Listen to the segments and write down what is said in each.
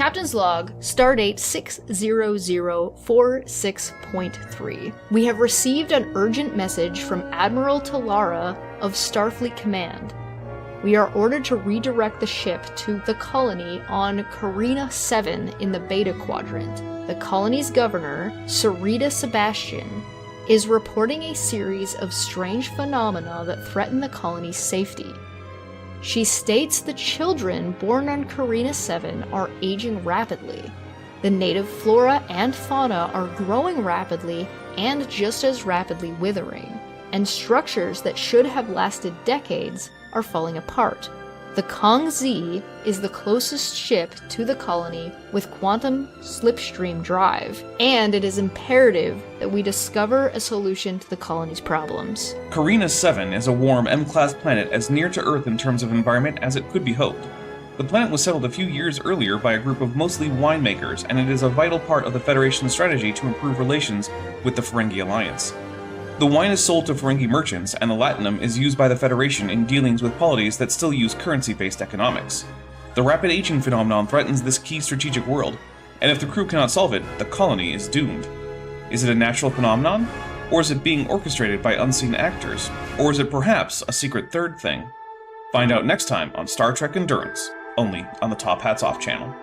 Captain's log, Stardate 60046.3. We have received an urgent message from Admiral Talara of Starfleet Command. We are ordered to redirect the ship to the colony on Carina VII in the Beta Quadrant. The colony's governor, Syreeta Sebastian, is reporting a series of strange phenomena that threaten the colony's safety. She states the children born on Carina VII are aging rapidly. The native flora and fauna are growing rapidly and just as rapidly withering, and structures that should have lasted decades are falling apart. The Kongzi is the closest ship to the colony with quantum slipstream drive, and it is imperative that we discover a solution to the colony's problems. Carina VII is a warm M-class planet as near to Earth in terms of environment as it could be hoped. The planet was settled a few years earlier by a group of mostly winemakers, and it is a vital part of the Federation's strategy to improve relations with the Ferengi Alliance. The wine is sold to Ferengi merchants, and the latinum is used by the Federation in dealings with polities that still use currency-based economics. The rapid aging phenomenon threatens this key strategic world, and if the crew cannot solve it, the colony is doomed. Is it a natural phenomenon? Or is it being orchestrated by unseen actors? Or is it perhaps a secret third thing? Find out next time on Star Trek Endurance, only on the Top Hats Off channel.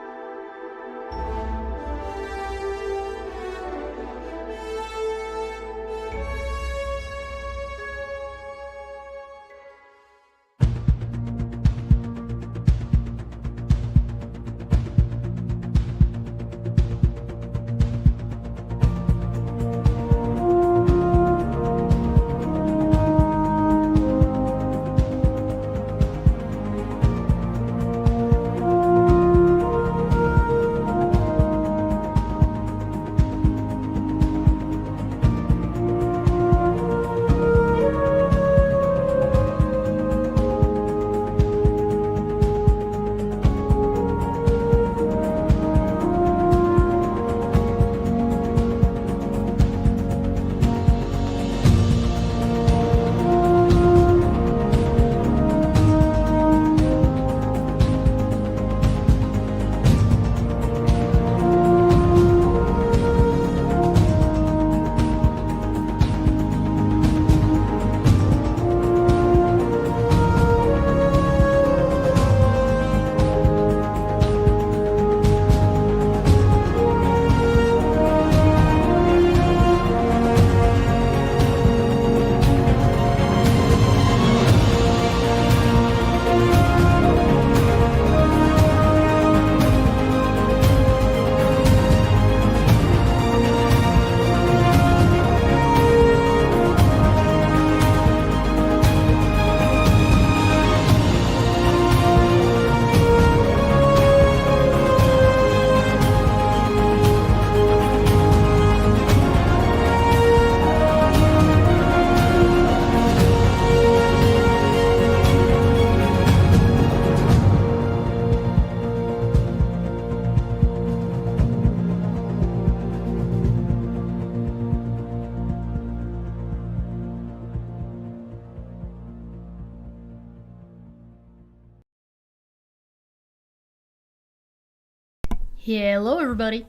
Hello everybody.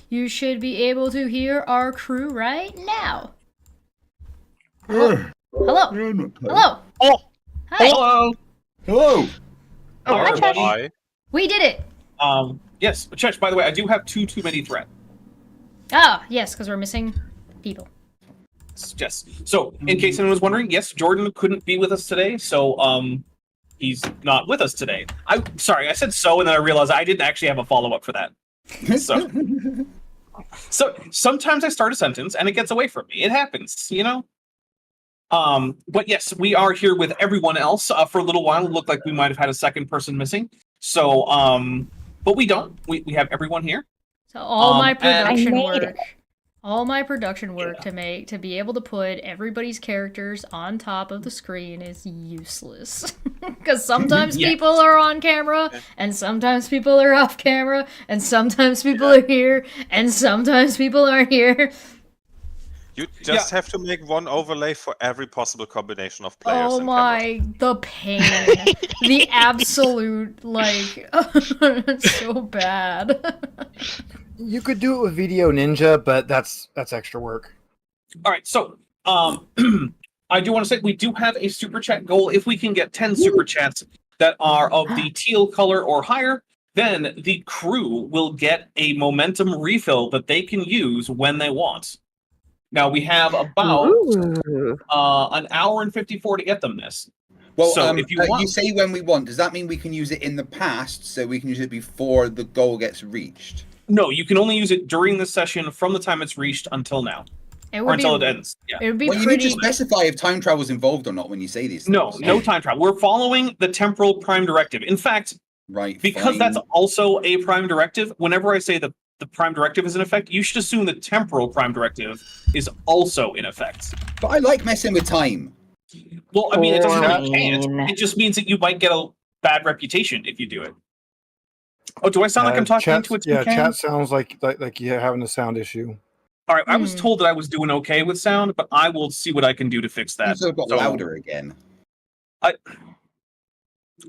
You should be able to hear our crew right now. Hello. Hello. Hello. Oh. Hi. Hello. Hello. Oh, Hi, Chesh. hi. We did it. Yes, Chesh, by the way, I do have too many threat. Ah, yes, because we're missing people. Yes. So, in case anyone was wondering, yes, Jordan couldn't be with us today, so, he's not with us today. Sorry, I said so, and then I realized I didn't actually have a follow-up for that. So sometimes I start a sentence, and it gets away from me. It happens, you know? But yes, we are here with everyone else. For a little while, it looked like we might have had a second person missing. So, but we don't. We have everyone here. So all my production I work, made it. all my production work to be able to put everybody's characters on top of the screen is useless. Because sometimes Yes. people are on camera, and sometimes people are off camera, and sometimes people are here, and sometimes people aren't here. You just have to make one overlay for every possible combination of players. Oh and my, the pain. The absolute, like, it's so bad. You could do it with Video Ninja, but that's extra work. All right, so I do want to say we do have a super chat goal. If we can get 10 super chats that are of the teal color or higher, then the crew will get a momentum refill that they can use when they want. Now we have about an hour and 54 to get them this. Well, so if you want, you say when we want. Does that mean we can use it in the past, so we can use it before the goal gets reached? no, you can only use it during the session from the time it's reached until now. Or until it ends. Yeah. It would be Well, you pretty... need to specify if time travel is involved or not when you say these things. No time travel. We're following the temporal prime directive. In fact, right, because that's also a prime directive, whenever I say the prime directive is in effect, you should assume the temporal prime directive is also in effect. But I like messing with time. Well, I mean, it doesn't mean you can't. It just means that you might get a bad reputation if you do it. Oh, do I sound like I'm talking to a toucan? Yeah, chat sounds like you're having a sound issue. All right, I was told that I was doing okay with sound, but I will see what I can do to fix that. You got louder again.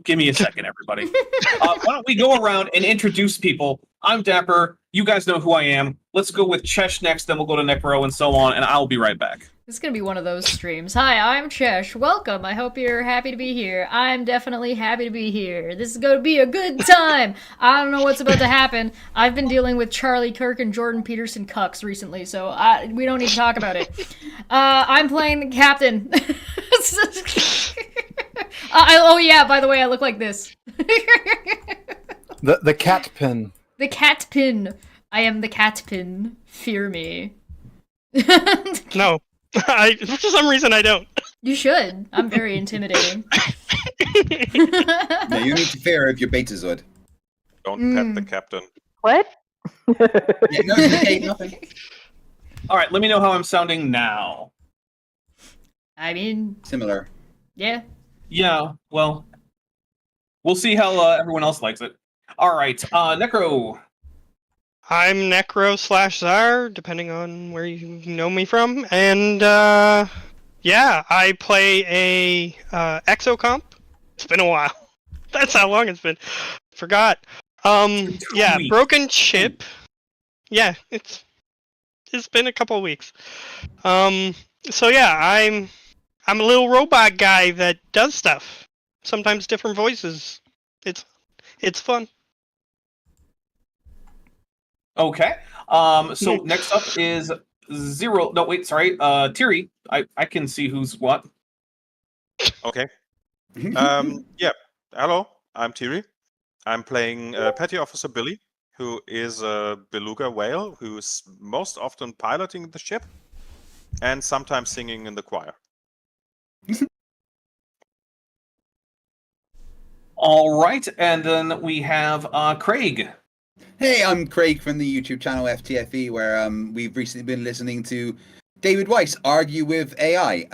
Give me a second, everybody. Why don't we go around and introduce people? I'm Dapper. You guys know who I am. Let's go with Chesh next, then we'll go to Necro and so on, and I'll be right back. This is gonna be one of those streams. Hi, I'm Chesh. Welcome. I hope you're happy to be here. I'm definitely happy to be here. This is gonna be a good time. I don't know what's about to happen. I've been dealing with Charlie Kirk and Jordan Peterson cucks recently, so we don't need to talk about it. I'm playing the captain. Oh yeah, by the way, I look like this. The cat pin. The cat pin. I am the cat pin. Fear me. No. For some reason I don't. You should. I'm very intimidating. No, you need to fear of your Betazord. Don't pet the captain. What? Yeah, no, okay, nothing. All right, let me know how I'm sounding now. I mean... Similar. Yeah. Yeah, well, we'll see how everyone else likes it. All right, Necro. I'm Necro/Czar, depending on where you know me from, and yeah, I play a Exocomp. It's been a while. That's how long it's been. Forgot. Yeah, broken chip. Yeah, it's been a couple of weeks. So yeah, I'm a little robot guy that does stuff. Sometimes different voices. It's fun. Okay. So next up is Zero. No, wait, sorry. Tiri. I can see who's what. Okay. Yeah. Hello, I'm Tiri. I'm playing Petty Officer Billy, who is a beluga whale who's most often piloting the ship and sometimes singing in the choir. All right, and then we have Craig. Hey, I'm Craig from the YouTube channel FTFE, where we've recently been listening to David Weiss argue with AI.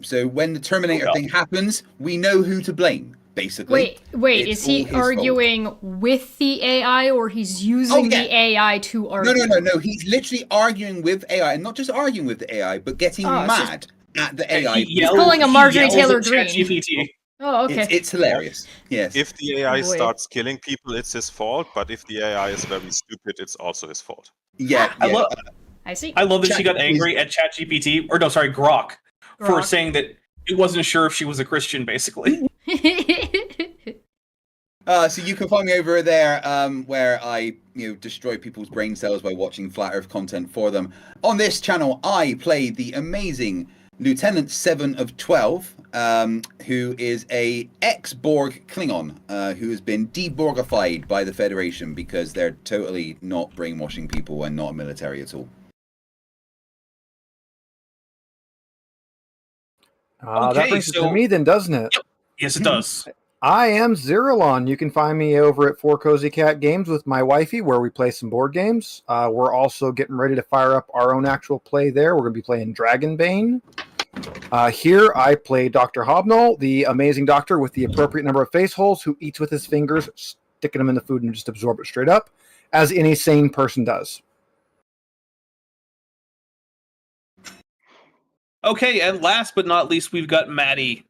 So when the Terminator thing happens, we know who to blame, basically. Wait, is he arguing with the AI, or he's using the AI to argue? No. He's literally arguing with AI, and not just arguing with the AI, but getting mad at the AI. He's pulling a Marjorie Taylor Greene. Oh, okay. It's hilarious. Yes. If the AI starts killing people, it's his fault. But if the AI is very stupid, it's also his fault. Yeah. I see. I love that she got angry at ChatGPT, or no, sorry, Grok, for saying that it wasn't sure if she was a Christian, basically. So you can find me over there, where I destroy people's brain cells by watching Flat Earth content for them. On this channel, I play the amazing Lieutenant 7 of 12, who is a ex-Borg Klingon, who has been deborgified by the Federation because they're totally not brainwashing people and not a military at all. That brings it to me then, doesn't it? Yep. Yes, it does. I am Zeralon. You can find me over at 4 Cozy Cat Games with my wifey, where we play some board games. We're also getting ready to fire up our own actual play there. We're going to be playing Dragonbane. Here, I play Dr. Hobnall, the amazing doctor with the appropriate number of face holes, who eats with his fingers, sticking them in the food and just absorb it straight up, as any sane person does. Okay, and last but not least, we've got Maddie.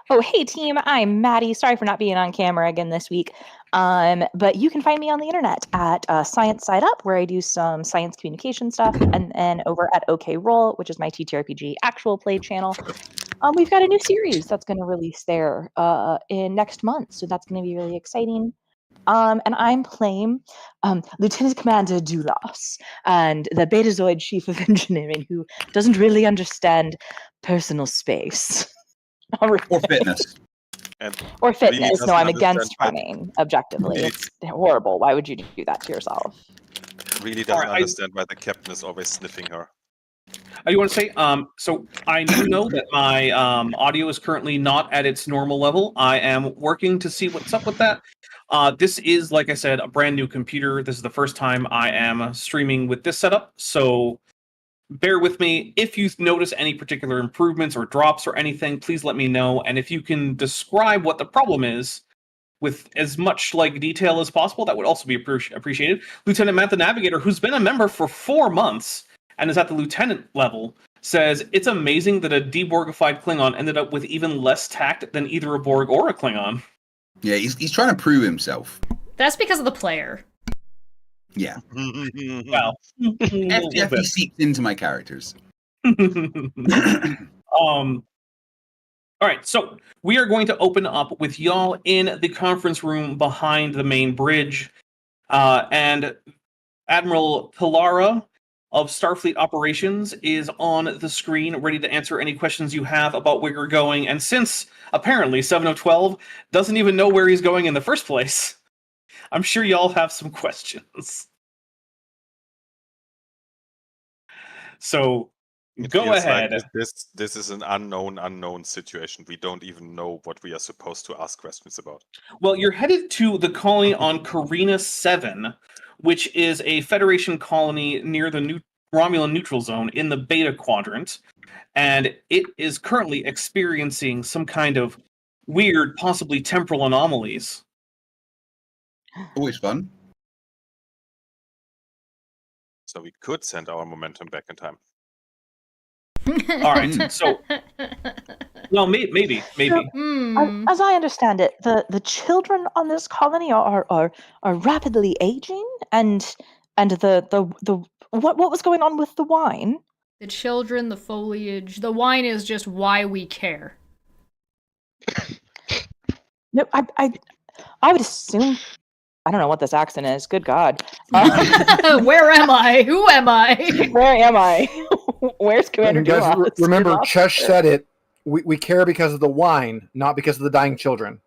Oh, hey team, I'm Maddie. Sorry for not being on camera again this week. But you can find me on the internet at Science Side Up, where I do some science communication stuff, and then over at OK Roll, which is my TTRPG actual play channel. We've got a new series that's going to release there in next month, so that's going to be really exciting. And I'm playing Lieutenant Commander Dulas, and the Betazoid Chief of Engineering, who doesn't really understand personal space. Or fitness. Or fitness. doesn't No, I'm understand against why- running objectively. Really- It's horrible. Why would you do that to yourself? Really doesn't Alright, understand why the captain is always sniffing her. I want to say, so I do know that my audio is currently not at its normal level. I am working to see what's up with that. This is, like I said, a brand new computer. This is the first time I am streaming with this setup, so bear with me. If you notice any particular improvements or drops or anything, please let me know. And if you can describe what the problem is with as much detail as possible, that would also be appreciated. Lieutenant Matt the Navigator, who's been a member for 4 months and is at the lieutenant level, says it's amazing that a deborgified Klingon ended up with even less tact than either a Borg or a Klingon. Yeah, he's trying to prove himself. That's because of the player. Yeah. Well, FTF seeps into my characters. All right, so we are going to open up with y'all in the conference room behind the main bridge, and Admiral Pilara of Starfleet Operations is on the screen, ready to answer any questions you have about where you're going. And since apparently 7/12 doesn't even know where he's going in the first place, I'm sure y'all have some questions. So It go feels ahead. Like this is an unknown situation. We don't even know what we are supposed to ask questions about. Well, you're headed to the colony on Carina VII, which is a Federation colony near the Romulan neutral zone in the Beta Quadrant, and it is currently experiencing some kind of weird, possibly temporal anomalies. Always fun. So we could send our momentum back in time. All right, so well, maybe. Hmm. As I understand it, the children on this colony are rapidly aging, and the what was going on with the wine? The children, the foliage, the wine is just why we care. No, I would assume. I don't know what this accent is. Good God. Where am I? Who am I? Where am I? Where's Commander And guys, Dulas? remember, Good Chesh luck. said it. We care because of the wine, not because of the dying children.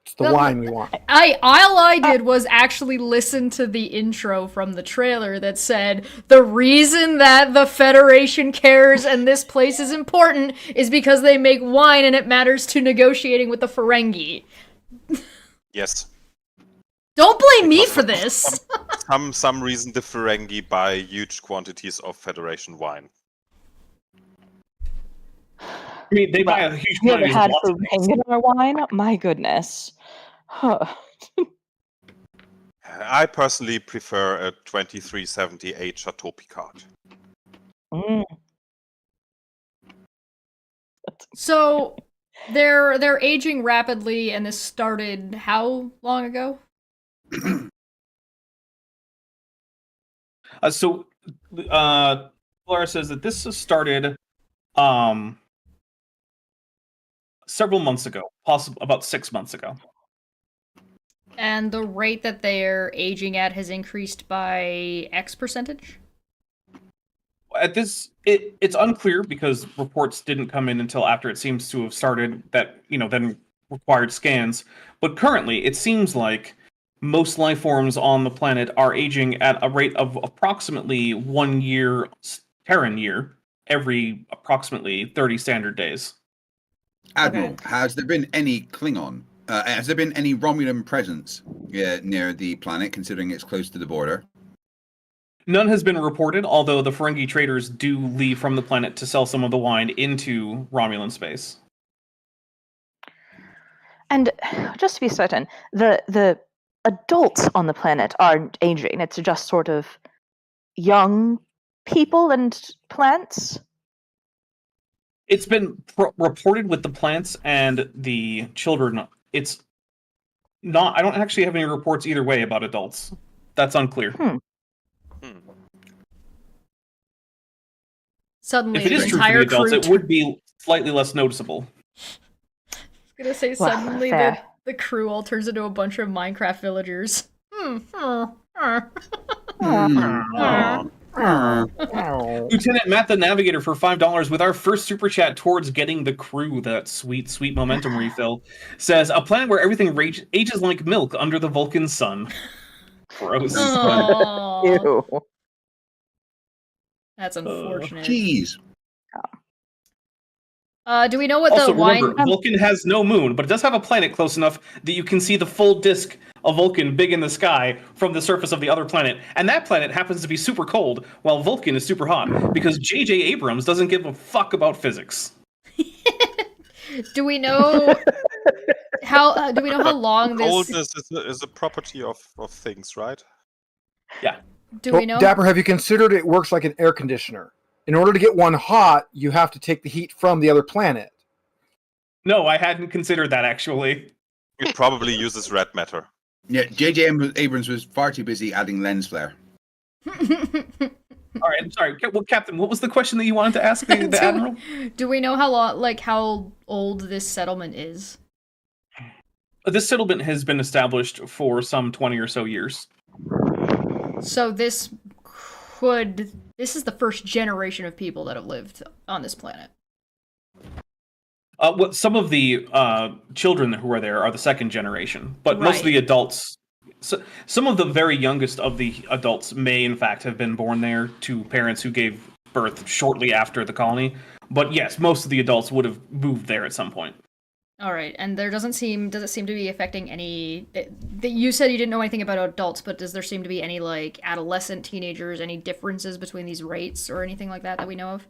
It's the No, wine we want. All I did was actually listen to the intro from the trailer that said the reason that the Federation cares and this place is important is because they make wine and it matters to negotiating with the Ferengi. Yes. Don't blame me for this. Some reason the Ferengi buy huge quantities of Federation wine. I mean, they buy a huge You ever quantity had of lots of things. Ferengi wine? My goodness. Huh. I personally prefer a 2378 Chateau Picard. Mm. So they're aging rapidly, and this started how long ago? So Laura says that this started several months ago, possibly about 6 months ago. And the rate that they're aging at has increased by X percentage? At this, it's unclear because reports didn't come in until after it seems to have started that, then required scans. But currently, it seems like most life forms on the planet are aging at a rate of approximately 1 year Terran year every approximately 30 standard days. Admiral, has there been any Klingon? Has there been any Romulan presence near the planet, considering it's close to the border? None has been reported, although the Ferengi traders do leave from the planet to sell some of the wine into Romulan space. And just to be certain, the adults on the planet aren't aging. It's just sort of young people and plants. It's been reported with the plants and the children. It's not. I don't actually have any reports either way about adults. That's unclear. Suddenly, If it the is true for entire the adults, crew. it would be slightly less noticeable. I was gonna say Well, suddenly fair. the crew all turns into a bunch of Minecraft villagers. Lieutenant Matt the Navigator for $5 with our first super chat towards getting the crew that sweet momentum refill says a planet where everything ages like milk under the Vulcan sun. Gross. Aw. Ew. That's unfortunate. Jeez. Do we know what Also, the wine? remember, Vulcan has no moon, but it does have a planet close enough that you can see the full disk of Vulcan big in the sky from the surface of the other planet. And that planet happens to be super cold, while Vulcan is super hot, because J.J. Abrams doesn't give a fuck about physics. Do we know how? Do we know how long this? Coldness is a property of things, right? Do we know? Dapper, have you considered it works like an air conditioner? In order to get one hot, you have to take the heat from the other planet. No, I hadn't considered that, actually. It probably uses red matter. Yeah, J.J. Abrams was far too busy adding lens flare. All right, I'm sorry. Well, Captain, what was the question that you wanted to ask the Admiral? Do we know how long, like how old this settlement is? This settlement has been established for some 20 or so years. So this is the first generation of people that have lived on this planet. Some of the children who are there are the second generation, but most of the adults, some of the very youngest of the adults may in fact have been born there to parents who gave birth shortly after the colony. But yes, most of the adults would have moved there at some point. All right, and does it seem to be affecting any? You said you didn't know anything about adults, but does there seem to be any like adolescent teenagers, any differences between these rates or anything like that we know of?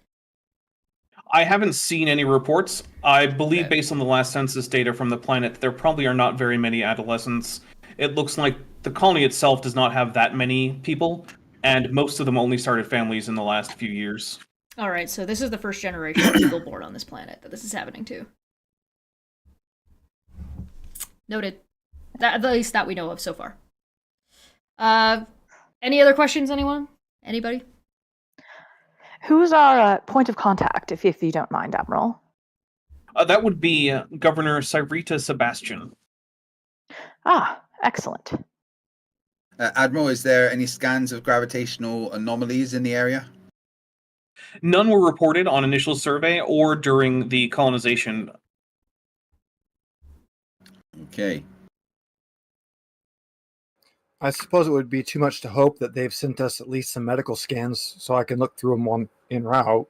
I haven't seen any reports. I believe based on the last census data from the planet, there probably are not very many adolescents. It looks like the colony itself does not have that many people, and most of them only started families in the last few years. All right, so this is the first generation of people born on this planet that this is happening to. Noted. At least that we know of so far. Any other questions, anyone? Anybody? Who's our point of contact, if you don't mind, Admiral? That would be Governor Syreeta Sebastian. Ah, excellent. Admiral, is there any scans of gravitational anomalies in the area? None were reported on initial survey or during the colonization. Okay. I suppose it would be too much to hope that they've sent us at least some medical scans so I can look through them en route.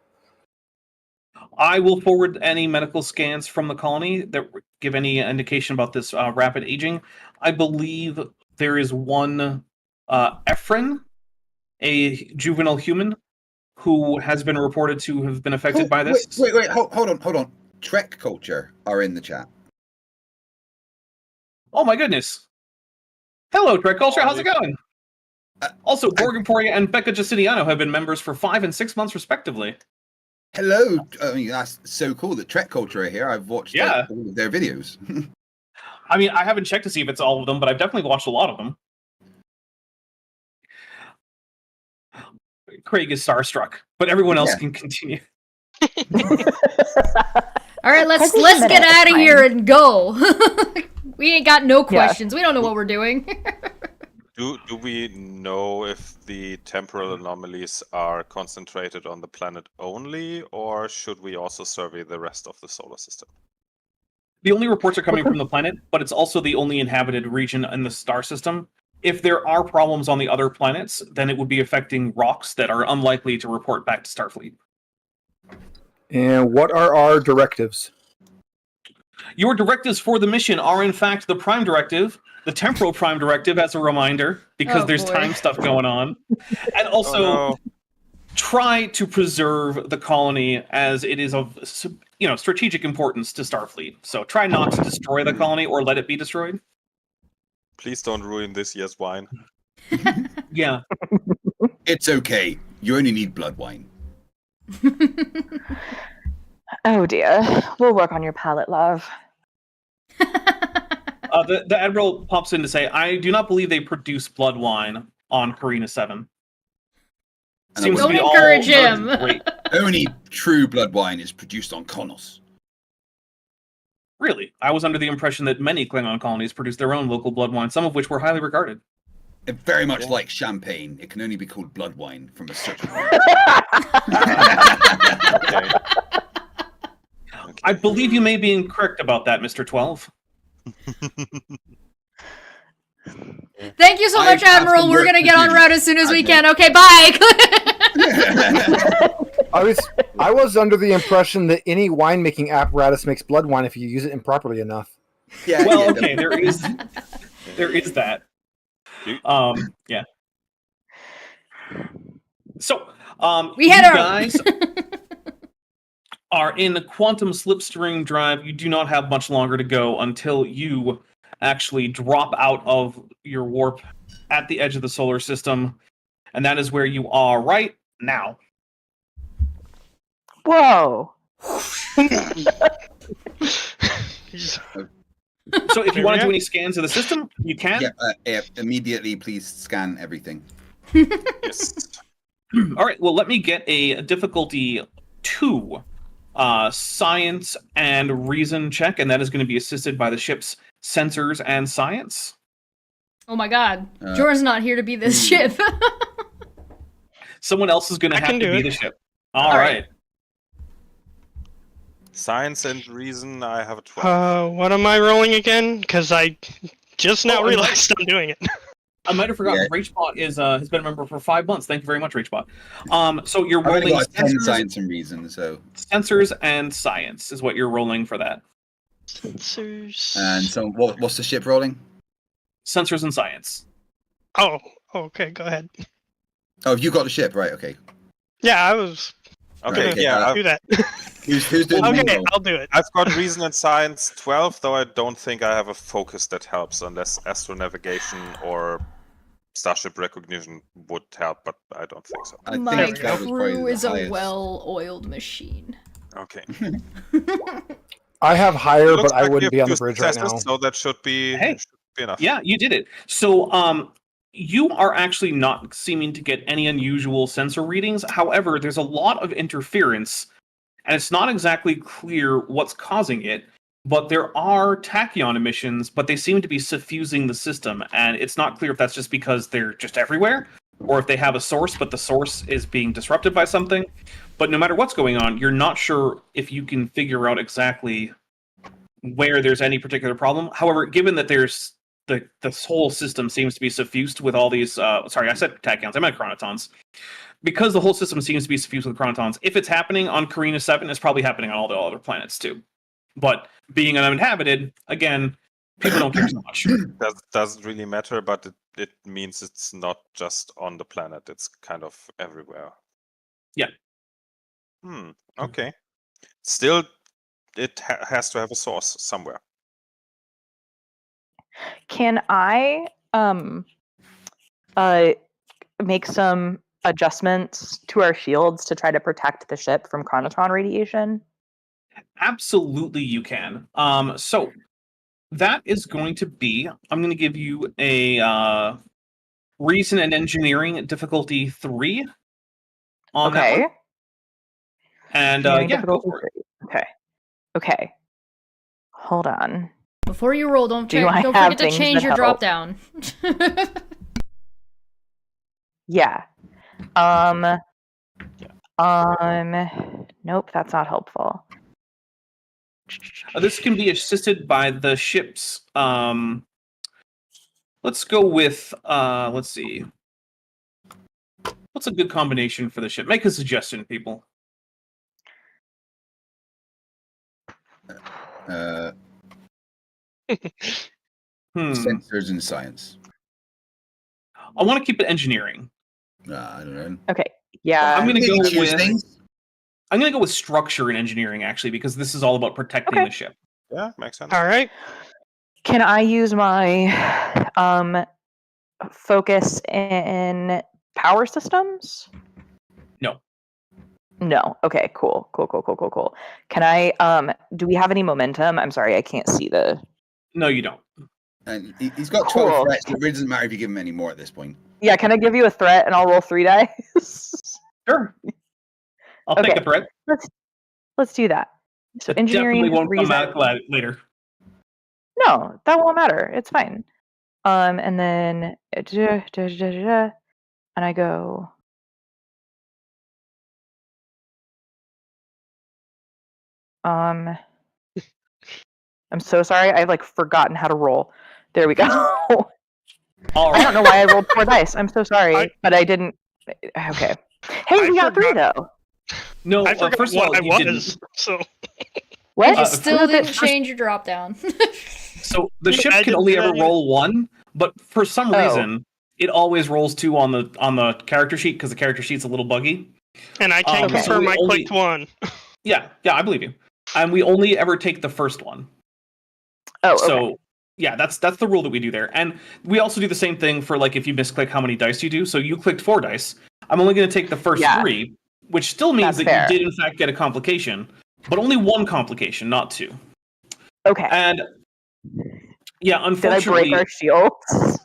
I will forward any medical scans from the colony that give any indication about this rapid aging. I believe there is one Ephraim, a juvenile human, who has been reported to have been affected by this. Wait, hold on. Trek culture are in the chat. Oh my goodness. Hello, Trek Culture, how's it going? Also, Borgenporia and Becca Justiniano have been members for 5 and 6 months, respectively. Hello. I mean, that's so cool that Trek culture are here. I've watched all of their videos. I mean, I haven't checked to see if it's all of them, but I've definitely watched a lot of them. Craig is starstruck, but everyone else can continue. All right, let's get out of here and go. We ain't got no questions. We don't know what we're doing. Do we know if the temporal anomalies are concentrated on the planet only, or should we also survey the rest of the solar system? The only reports are coming from the planet, but it's also the only inhabited region in the star system. If there are problems on the other planets, then it would be affecting rocks that are unlikely to report back to Starfleet. And what are our directives? Your directives for the mission are, in fact, the Prime Directive, the Temporal Prime Directive, as a reminder, because there's time stuff going on. And also, try to preserve the colony as it is of strategic importance to Starfleet. So try not to destroy the colony or let it be destroyed. Please don't ruin this year's wine. Yeah. It's okay. You only need blood wine. Oh dear. We'll work on your palate, love. The Admiral pops in to say, I do not believe they produce blood wine on Carina VII. Seems to Don't be all encourage him. great. Only true blood wine is produced on Konos. Really? I was under the impression that many Klingon colonies produce their own local blood wine, some of which were highly regarded. Very much like champagne. It can only be called blood wine from a certain Okay. I believe you may be incorrect about that, Mr. 12. Thank you so much, I have Admiral. some We're work gonna to get on do, route as soon as we Admiral. can. Okay, bye. I was under the impression that any winemaking apparatus makes blood wine if you use it improperly enough. Yeah, Well, yeah, okay, there is that. Yeah. So, We you had our- guys are in the quantum slipstream drive. You do not have much longer to go until you actually drop out of your warp at the edge of the solar system, and that is where you are right now. Whoa. So if you want to do any scans of the system, you can. yeah, immediately, please scan everything. Yes. All right, well, let me get a difficulty 2 science and reason check, and that is going to be assisted by the ship's sensors and science. Oh my god. Jordan's not here to be this ship. Someone else is going to I have can to do be it. the ship. All right. Science and reason, I have a 12. What am I rolling again? Because I just now Oh, realized I'm doing it. I might have forgotten. Yeah. Rachbot has been a member for 5 months. Thank you very much, Rachbot. So you're I've only rolling got 10 sensors, science and reason, so. sensors and science is what you're rolling for that. Sensors. And so, what's the ship rolling? Sensors and science. Oh, okay, go ahead. Oh, you got the ship, right? Okay. Yeah, I was Okay, okay, yeah, do that. Who's doing the main Okay, roll? I'll do it. I've got reason and science 12, though I don't think I have a focus that helps, unless astronavigation or starship recognition would help, but I don't think so. I My think that was probably crew the is a highest. well-oiled machine. Okay. I have higher, Looks but I like wouldn't we be have on the 2 bridge right successes, now. So that should be enough. Yeah, you did it. So you are actually not seeming to get any unusual sensor readings. However, there's a lot of interference, and it's not exactly clear what's causing it. But there are tachyon emissions, but they seem to be suffusing the system, and it's not clear if that's just because they're just everywhere, or if they have a source, but the source is being disrupted by something. But no matter what's going on, you're not sure if you can figure out exactly where there's any particular problem. However, given that there's the whole system seems to be suffused with all these sorry, I said tachyons, I meant chronotons. Because the whole system seems to be suffused with chronotons, if it's happening on Carina VII, it's probably happening on all the other planets too. But being uninhabited, again, people don't care so much. Doesn't really matter, but it means it's not just on the planet, it's kind of everywhere. Yeah. Okay. Still, it has to have a source somewhere. Can I make some adjustments to our shields to try to protect the ship from chronotron radiation? Absolutely, you can. So that is going to be. I'm going to give you a reason and engineering difficulty 3 on that Okay. one. And Engineering yeah, go difficulty for it. 3. Okay. Okay. Hold on. Before you roll, don't Do I forget have to things change that your help? drop down. Yeah. Nope, that's not helpful. This can be assisted by the ship's. Let's go with. Let's see. What's a good combination for the ship? Make a suggestion, people. Sensors and science. I want to keep it engineering. I don't know. Okay. Yeah. I'm gonna Maybe go choose with. things. I'm gonna go with structure and engineering actually, because this is all about protecting Okay. the ship. Yeah, makes sense. All right. Can I use my focus in power systems? No. No. Okay, cool. Can I, do we have any momentum? I'm sorry, I can't see the... No, you don't. And he's got 12 Cool. threats. It really doesn't matter if you give him any more at this point. Yeah, can I give you a threat and I'll roll 3 dice? Sure. I'll take Okay. the threat. Let's do that. So It engineering, definitely won't reason... come out later. No, that won't matter. It's fine. And then... And I go... I'm so sorry. I've like forgotten how to roll. There we go. All I right. don't know why I rolled 4 dice. I'm so sorry, but I didn't. Okay. Hey, we got 3 though. No, I forgot first of all, what I you was. didn't. So What? You still Who did didn't change your drop down. So the ship I can didn't only do ever that. roll 1, but for some Oh. reason, it always rolls 2 on the character sheet because the character sheet's a little buggy. and I can Okay. confirm So I we clicked 1. Yeah, I believe you. And we only ever take the first one. Oh, okay. So yeah, that's the rule that we do there. And we also do the same thing for like if you misclick how many dice you do. So you clicked 4 dice. I'm only going to take the first Yeah. 3, which still means That's that fair. you did in fact get a complication, but only 1 complication, not 2. Okay. And yeah, Did I unfortunately, break our shields?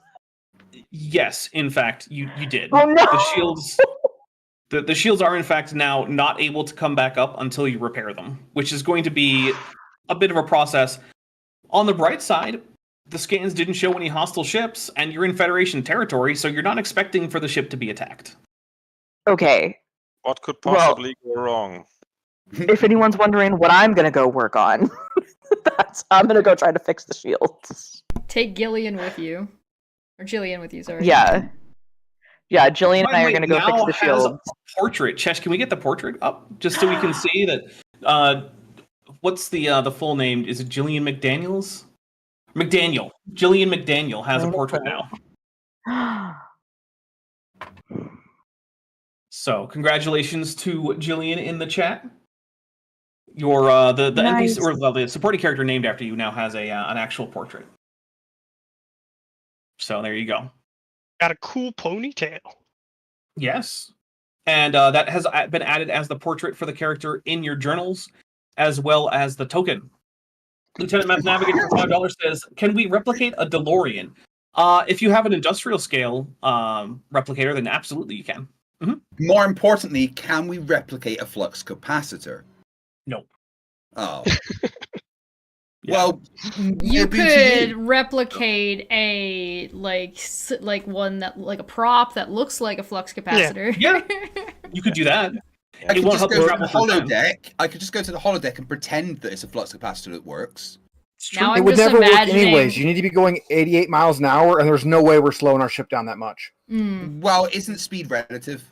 yes, in fact, you did. Oh, no! The shields the shields are in fact now not able to come back up until you repair them, which is going to be a bit of a process. On the bright side, the scans didn't show any hostile ships, and you're in Federation territory, so you're not expecting for the ship to be attacked. Okay. What could Well- possibly go wrong? If anyone's wondering what I'm gonna go work on, I'm gonna go try to fix the shields. Take Gillian with you. Or Jillian with you, sorry. Yeah. Yeah, Jillian and I are Wait, gonna go now fix the has shields. a portrait. Chesh, can we get the portrait up just so we can see that? What's the full name? Is it Jillian McDaniels? McDaniel. Jillian McDaniel has a portrait now. So congratulations to Jillian in the chat. Your the Nice. NPC or well, the supporting character named after you now has a an actual portrait. So there you go. Got a cool ponytail. Yes. And that has been added as the portrait for the character in your journals, as well as the token. Lieutenant Map Navigator for $5 says, can we replicate a DeLorean? If you have an industrial scale replicator, then absolutely you can. More importantly, can we replicate a flux capacitor? No. Oh. Yeah. Well, You maybe could you. replicate a like one that like a prop that looks like a flux capacitor. Yeah. You could do that. I It could won't just help go you to travel the through time. holodeck. I could just go to the holodeck and pretend that it's a flux capacitor that works. It's Now true. It I'm would just never work imagining. anyways. You need to be going 88 miles an hour, and there's no way we're slowing our ship down that much. Well, isn't speed relative?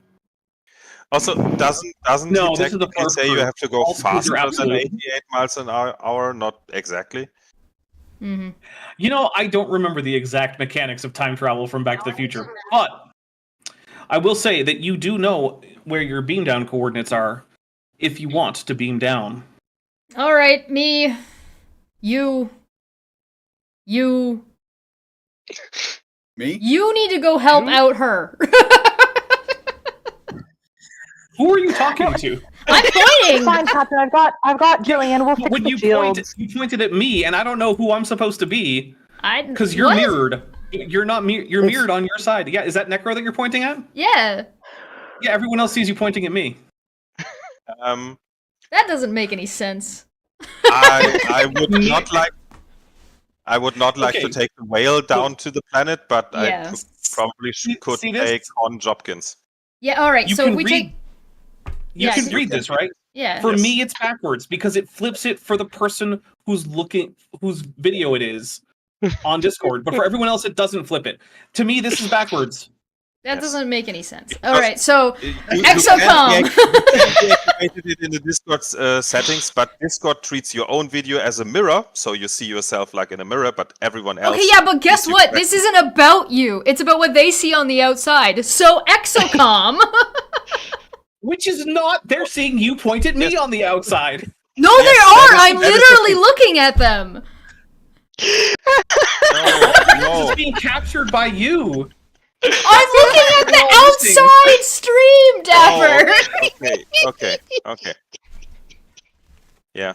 Also, doesn't No, he this is the technically part say you for have to go all speeds are faster than absolute. 88 miles an hour? Not exactly. Mm-hmm. You know, I don't remember the exact mechanics of time travel from Back to the Future, but I will say that you do know where your beam down coordinates are if you want to beam down. All right, me, you. Me? You need to go help out her. Who are you talking to? I'm pointing. Fine, Captain. I've got Jillian. We'll fix When the you shields. pointed at me, and I don't know who I'm supposed to be because you're What? mirrored. You're not you're It's- mirrored on your side. Yeah, is that Necro that you're pointing at? Yeah, Yeah, everyone else sees you pointing at me. that doesn't make any sense. I would not like. I would not like Okay. to take the whale down to the planet, but Yeah. I probably could See this? take on Jopkins. Yeah, all right. You So can if we read. take, You Yeah, can so- read this, right? yeah, For Yes. me, it's backwards because it flips it for the person whose video it is on Discord. But for everyone else, it doesn't flip it. To me, this is backwards. that Yes. doesn't make any sense. All right, so You Exocom. can deactivate it in the Discord settings, but Discord treats your own video as a mirror, so you see yourself like in a mirror, but everyone else. okay, yeah, but guess sees you what? correctly. This isn't about you. It's about what they see on the outside. So Exocom. Which is not. They're seeing you point at me Yes. on the outside. No, Yes, they that are. is- I'm that is the literally thing. looking at them. No, This no. is being captured by you. I'm looking at the outside stream, Dapper. Okay. Yeah,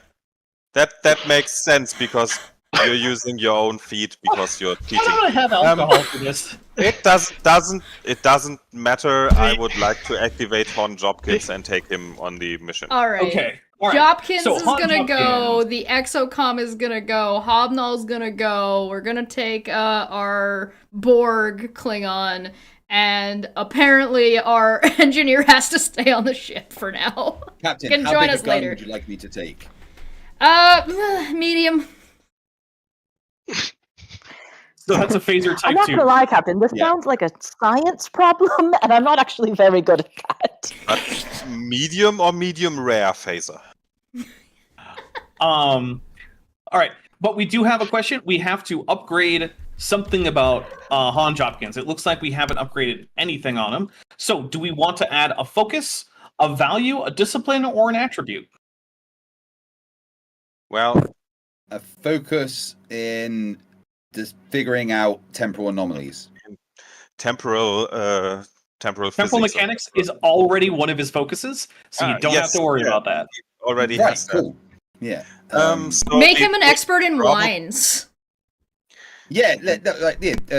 that makes sense because you're using your own feed because you're I cheating. don't want to have alcohol for this. It doesn't matter. I would like to activate Hon Jopkins and take him on the mission. All right. Okay. All right. Jopkins So, is Han gonna go. Jopkins. The Exocom is gonna go. Hobnoll's gonna go. We're gonna take our Borg Klingon, and apparently our engineer has to stay on the ship for now. Captain, Can how join big us a gun later. would you like me to take? Medium. So that's a phaser I'm type not 2. gonna lie, Captain. This Yeah. sounds like a science problem, and I'm not actually very good at that. But medium or medium rare phaser? All right, but we do have a question. We have to upgrade something about Han Jopkins. It looks like we haven't upgraded anything on him. So, do we want to add a focus, a value, a discipline, or an attribute? Well, A focus in just figuring out temporal anomalies. temporal Temporal physics mechanics is already one of his focuses, so you don't have yes, to worry yeah. about that. already Right, has that. cool. Yeah. So Make it him an would expert in probably- wines. Yeah,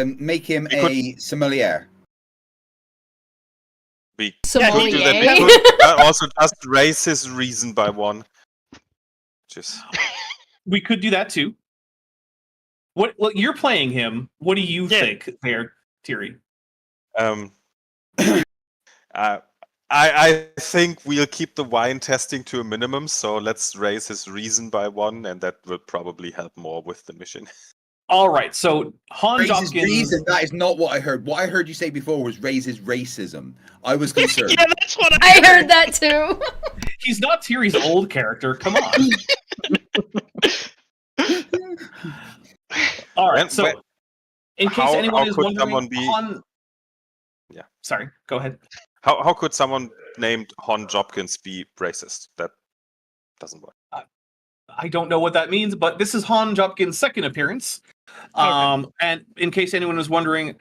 make him We could- a sommelier. We Sommelier. could do that. We could also just raise his reason by 1. Just We could do that too. What? Well, you're playing him. What do you Yeah. think there, Thierry? I think we'll keep the wine testing to a minimum, so let's raise his reason by 1, and that will probably help more with the mission. All right, so Han Raise his Jopkins. reason. That is not what I heard. What I heard you say before was raise his racism. I was concerned. Yeah, that's what I heard that too. He's not Thierry's old character. Come on. All right, When- so when- in case how anyone is could wondering, someone be- Han. Yeah. Sorry. Go ahead. How could someone named Hon Jopkins be racist? That doesn't work. I don't know what that means, but this is Han Jopkins' second appearance. And in case anyone was wondering,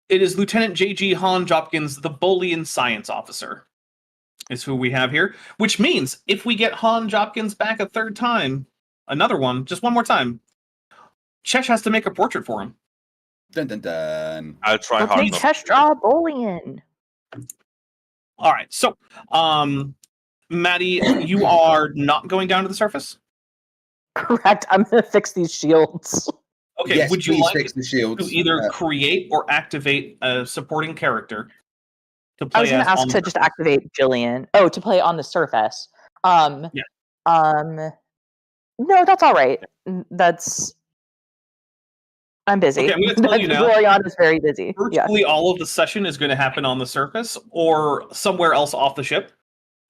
it is Lieutenant J.G. Han Jopkins, the Bolian science officer, is who we have here. Which means if we get Han Jopkins back a third time, another one, just one more time, Chesh has to make a portrait for him. Dun dun dun. I'll try We'll hard. take not test to. draw Bolian. All right, so, Maddie, you are not going down to the surface? Correct. I'm gonna fix these shields. Okay, Yes, would you please like fix the shields. to either create or activate a supporting character to I play was gonna as ask on to the just activate Jillian. Oh, to play on the surface. Yeah. No, that's all right. I'm busy. Okay, I'm gonna tell you now. Glorion is very busy. Yeah. Virtually all of the session is going to happen on the surface or somewhere else off the ship.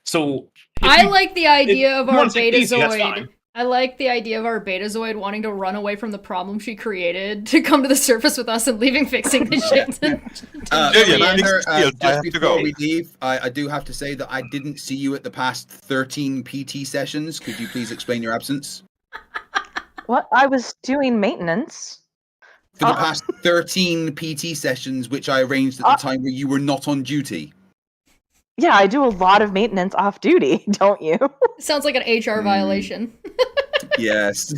So if I you- like the idea of you our wanna take it easy, that's Betazoid. fine. I like the idea of our Betazoid wanting to run away from the problem she created to come to the surface with us and leaving fixing the ship. Jillian, Commander, I have just to before go. we leave, I do have to say that I didn't see you at the past 13 PT sessions. Could you please explain your absence? What? I was doing maintenance. For the past 13 PT sessions, which I arranged at the time where you were not on duty. Yeah, I do a lot of maintenance off duty, don't you? Sounds like an HR violation. Yes.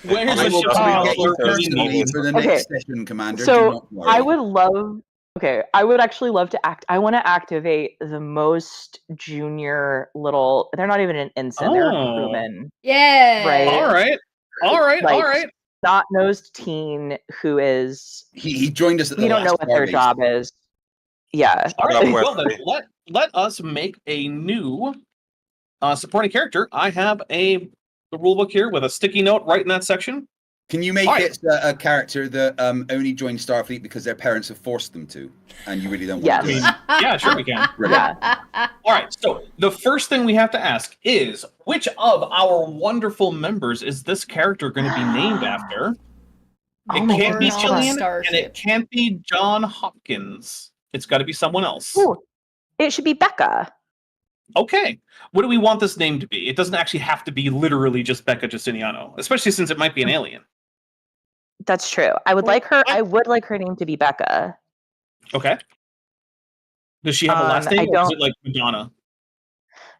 Where's I the will ship's come and get you counselor? personally for the next Okay. session, Commander. Do So not worry. I would love. Okay, I would actually love to act. I want to activate the most junior little. They're not even an ensign. They're a Oh. crewman. Yeah. Right. All right. All right. Like, all right. Snot-nosed teen who is. He joined us at the We don't know last what their Stardate. job is. Yeah. All right. Well, Well, then let us make a new supporting character. I have the rulebook here with a sticky note right in that section. Can you make All right. it a character that only joined Starfleet because their parents have forced them to, and you really don't want Yes. to do it? Yeah, sure we can. Brilliant. Yeah. All right. So the first thing we have to ask is which of our wonderful members is this character going to be named after? It my can't be goodness. Jillian, Starship. and it can't be John Hopkins. It's got to be someone else. Ooh, it should be Becca. Okay. What do we want this name to be? It doesn't actually have to be literally just Becca Justiniano, especially since it might be an alien. That's true. I would like her. I would like her name to be Becca. Okay. Does she have a last I name, or is don't- it like Madonna?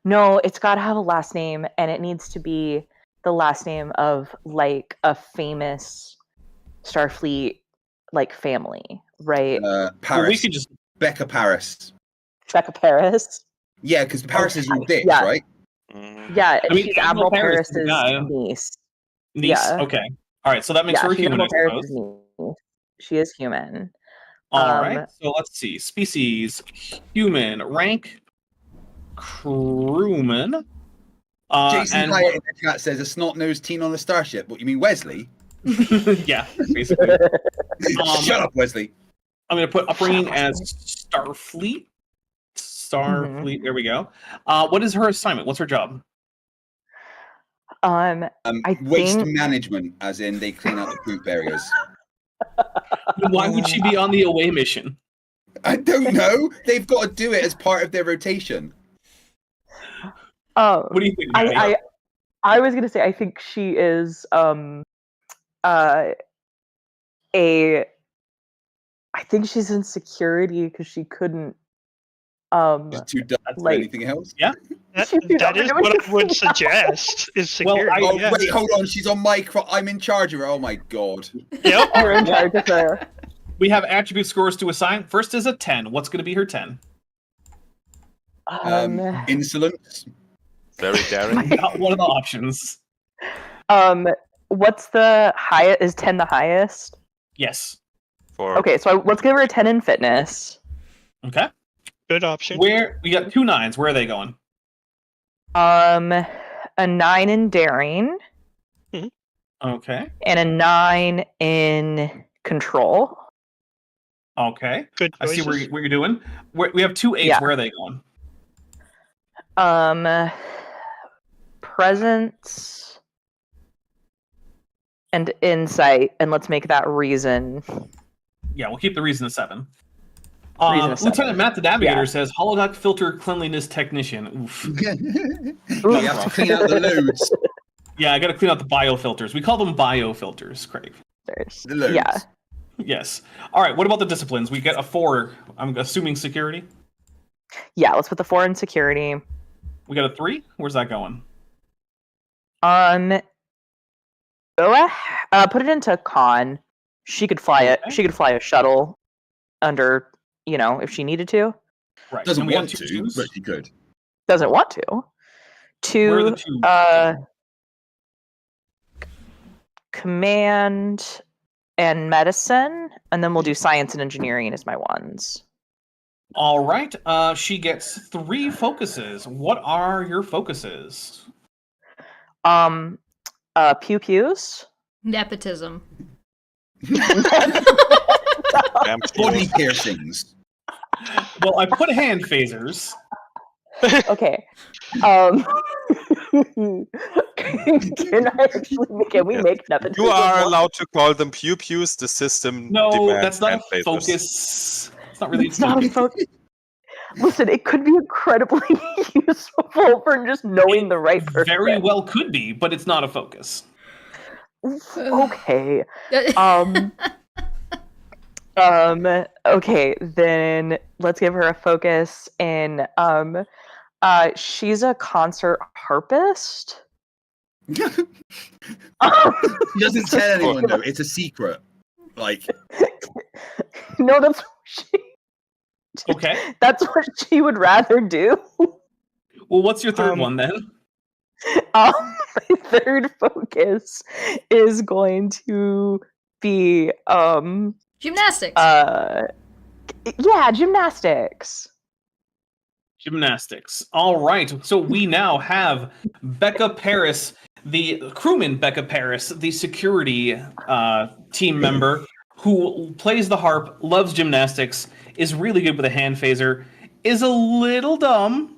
No, it's got to have a last name, and it needs to be the last name of like a famous Starfleet like family, right? Paris. Well, we could just. Becca Paris. Becca Paris. Yeah, because Paris is all dicks, Yeah. right? Mhm. Yeah, I mean, she's Admiral Admiral Paris is Paris's the guy. niece. Niece? Yeah. Okay. All right, so that makes her she's human, I Admiral suppose. Paris's niece. She is human. All right, so let's see. Species, human. Rank, crewman. Jason And Hyatt in the chat says a snot-nosed teen on a starship. What, you mean Wesley? yeah, basically. Shut up, Wesley. I'm going to put upbringing as Starfleet. Starfleet, there we go. What is her assignment? What's her job? I Waste think management, as in they clean out the poop areas. Why would she be on the away mission? I don't know. They've got to do it as part of their rotation. What do you think, Maddie? I was gonna say I think she is I think she's in security because she couldn't She's too dumb for like anything else. Yeah. That is what I would suggest, is security. Well, Oh, wait, hold on. She's on mic. I'm in charge of her. Oh, my God. Yep. You're in charge of her. We have attribute scores to assign. First is a 10. What's going to be her 10? Insolence. Very daring. One of the options. What's the highest? Is 10 the highest? Yes. Okay, so let's give her a 10 in fitness. Okay. Good option. Where we got 2 9s. Where are they going? A 9 in daring. Okay. And a 9 in control. Okay. Good I see choices. what you're doing. We have 2 8s. Yeah. Where are they going? Presence and insight, and let's make that reason. Yeah, we'll keep the reason a 7. Reason a 7. Lieutenant Matt the Navigator says holoduct filter cleanliness technician. Oof. You have to clean out the loads. Yeah, I got to clean out the biofilters. We call them biofilters, Craig. The loads. Yeah. Yes. All right. What about the disciplines? We get a 4. I'm assuming security. Yeah, let's put the 4 in security. We got a 3. Where's that going? Put it into con. She could fly it. Okay. She could fly a shuttle under, if she needed to. Right. Doesn't And we got want 2 to, 2s. but she could. Doesn't want to. Where are the 2? Command and medicine, and then we'll do science and engineering as my ones. All right. She gets 3 focuses. What are your focuses? Pew pews. Nepotism. Body piercings. Well, I put hand phasers. Okay. Can we make nepotism? You are allowed to call them pew pews. The system No, demands that's not hand a phasers. focus. It's not really. It's not a focus. Listen, it could be incredibly useful for just knowing the right person. Very well could be, but it's not a focus. Okay. Okay, then let's give her a focus in she's a concert harpist. She doesn't tell anyone though. It's a secret. Like No, that's Okay. that's what she would rather do. Well, what's your third one then? My third focus is going to be Gymnastics. yeah, gymnastics. Gymnastics. All right. So we now have Becca Paris, the crewman Becca Paris, the security team member who plays the harp, loves gymnastics, is really good with a hand phaser, is a little dumb,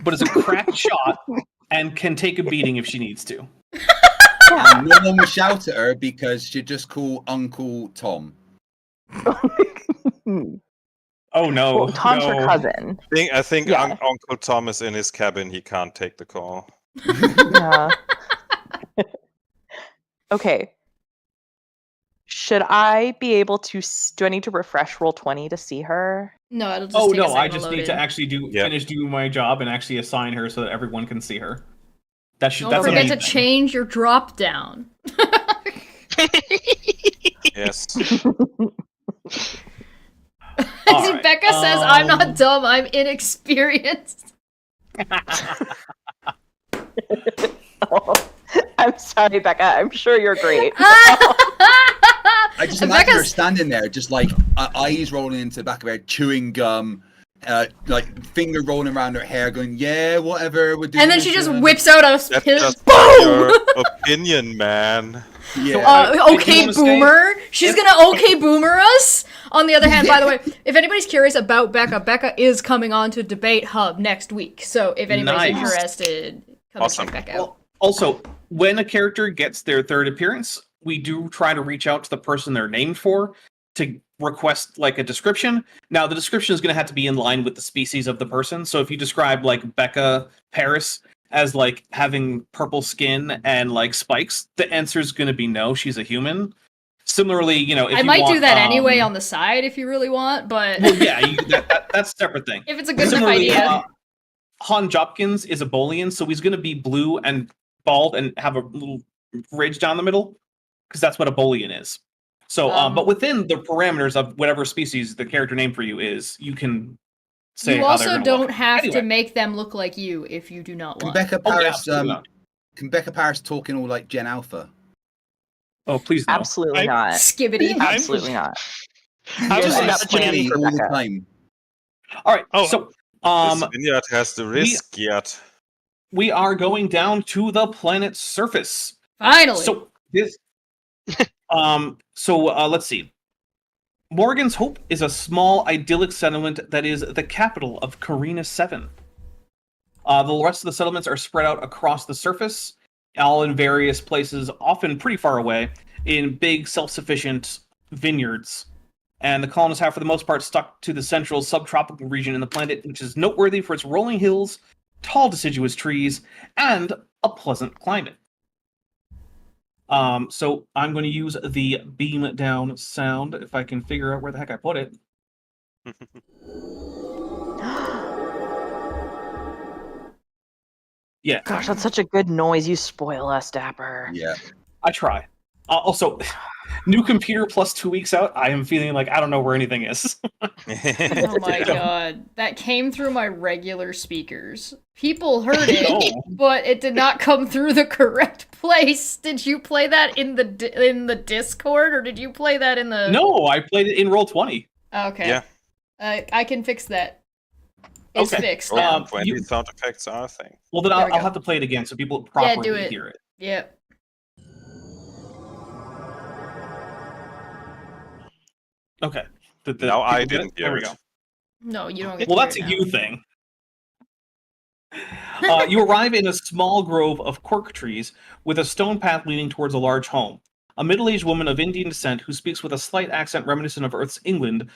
but is a crack shot and can take a beating if she needs to. and no one will shout at her because she'd just call Uncle Tom. Oh no! Well, Tom's no. her cousin. I think Yeah. Uncle Tom is in his cabin. He can't take the call. Yeah. Okay. Should I be able to? Do I need to refresh Roll20 to see her? No, it'll just Oh take a no, second I just load need to in. actually finish doing my job and actually assign her so that everyone can see her. That's Don't that's forget a to main thing. change your drop down. Yes. All See, right, Becca says, I'm not dumb, I'm inexperienced. I'm sorry, Becca. I'm sure you're great. I just imagine her Becca's- standing there, just like eyes rolling into the back of her head, chewing gum, like finger rolling around her hair, going, "Yeah, whatever, we're doing." And then she just whips out a That's pin. just Boom! your opinion, man. Yeah. you Okay, wanna say- boomer. She's gonna okay boomer us. On the other hand, by the way, if anybody's curious about Becca, Becca is coming on to Debate Hub next week. So if anybody's Nice. interested, come Awesome. and check Becca out. Well, also, when a character gets their third appearance, we do try to reach out to the person they're named for to request like a description. Now, the description is going to have to be in line with the species of the person. So if you describe like Becca Paris as like having purple skin and like spikes, the answer is going to be no, she's a human. Similarly, if I you might want, do that anyway on the side if you really want, but Well, yeah, that's a separate thing. if it's a good enough Similarly, idea. Han Jopkins is a Bolian, so he's going to be blue and bald and have a little ridge down the middle, because that's what a Bolian is. So, but within the parameters of whatever species the character name for you is, you can say You how they're also gonna don't look. have Anyway. to make them look like you if you do not Can want. Becca Oh, yeah, Paris, absolutely not. can Becca Paris talking all like Gen Alpha? Oh, please no. Absolutely not. Skibbity. Absolutely not. I was Just like, not Just planning for all the Becca. time. All right, Oh. so This vineyard has the risk yet. we are going down to the planet's surface. Finally. So this, let's see. Morgan's Hope is a small, idyllic settlement that is the capital of Carina VII. The rest of the settlements are spread out across the surface, all in various places, often pretty far away, in big, self-sufficient vineyards. And the colonists have, for the most part, stuck to the central subtropical region in the planet, which is noteworthy for its rolling hills, tall deciduous trees, and a pleasant climate. So I'm going to use the beam down sound, if I can figure out where the heck I put it. Yeah, Gosh, that's such a good noise. You spoil us, Dapper. Yeah. I try. Also, new computer plus 2 weeks out, I am feeling like I don't know where anything is. Oh my god. That came through my regular speakers. People heard it, Oh. but it did not come through the correct place. Did you play that in the Discord, or did you play that in the... No, I played it in Roll20. Okay. Yeah. I can fix that. It's Okay. fixed Oh, now. 20 sound effects are a thing. Well, then There we I'll go. have to play it again so people Yeah, properly do it. hear it. Yep. Okay. Now I people get it? didn't There hear we it. go. No, you don't get Well, to that's a hear it you thing. You arrive in a small grove of cork trees with a stone path leading towards a large home. A middle-aged woman of Indian descent who speaks with a slight accent reminiscent of Earth's England,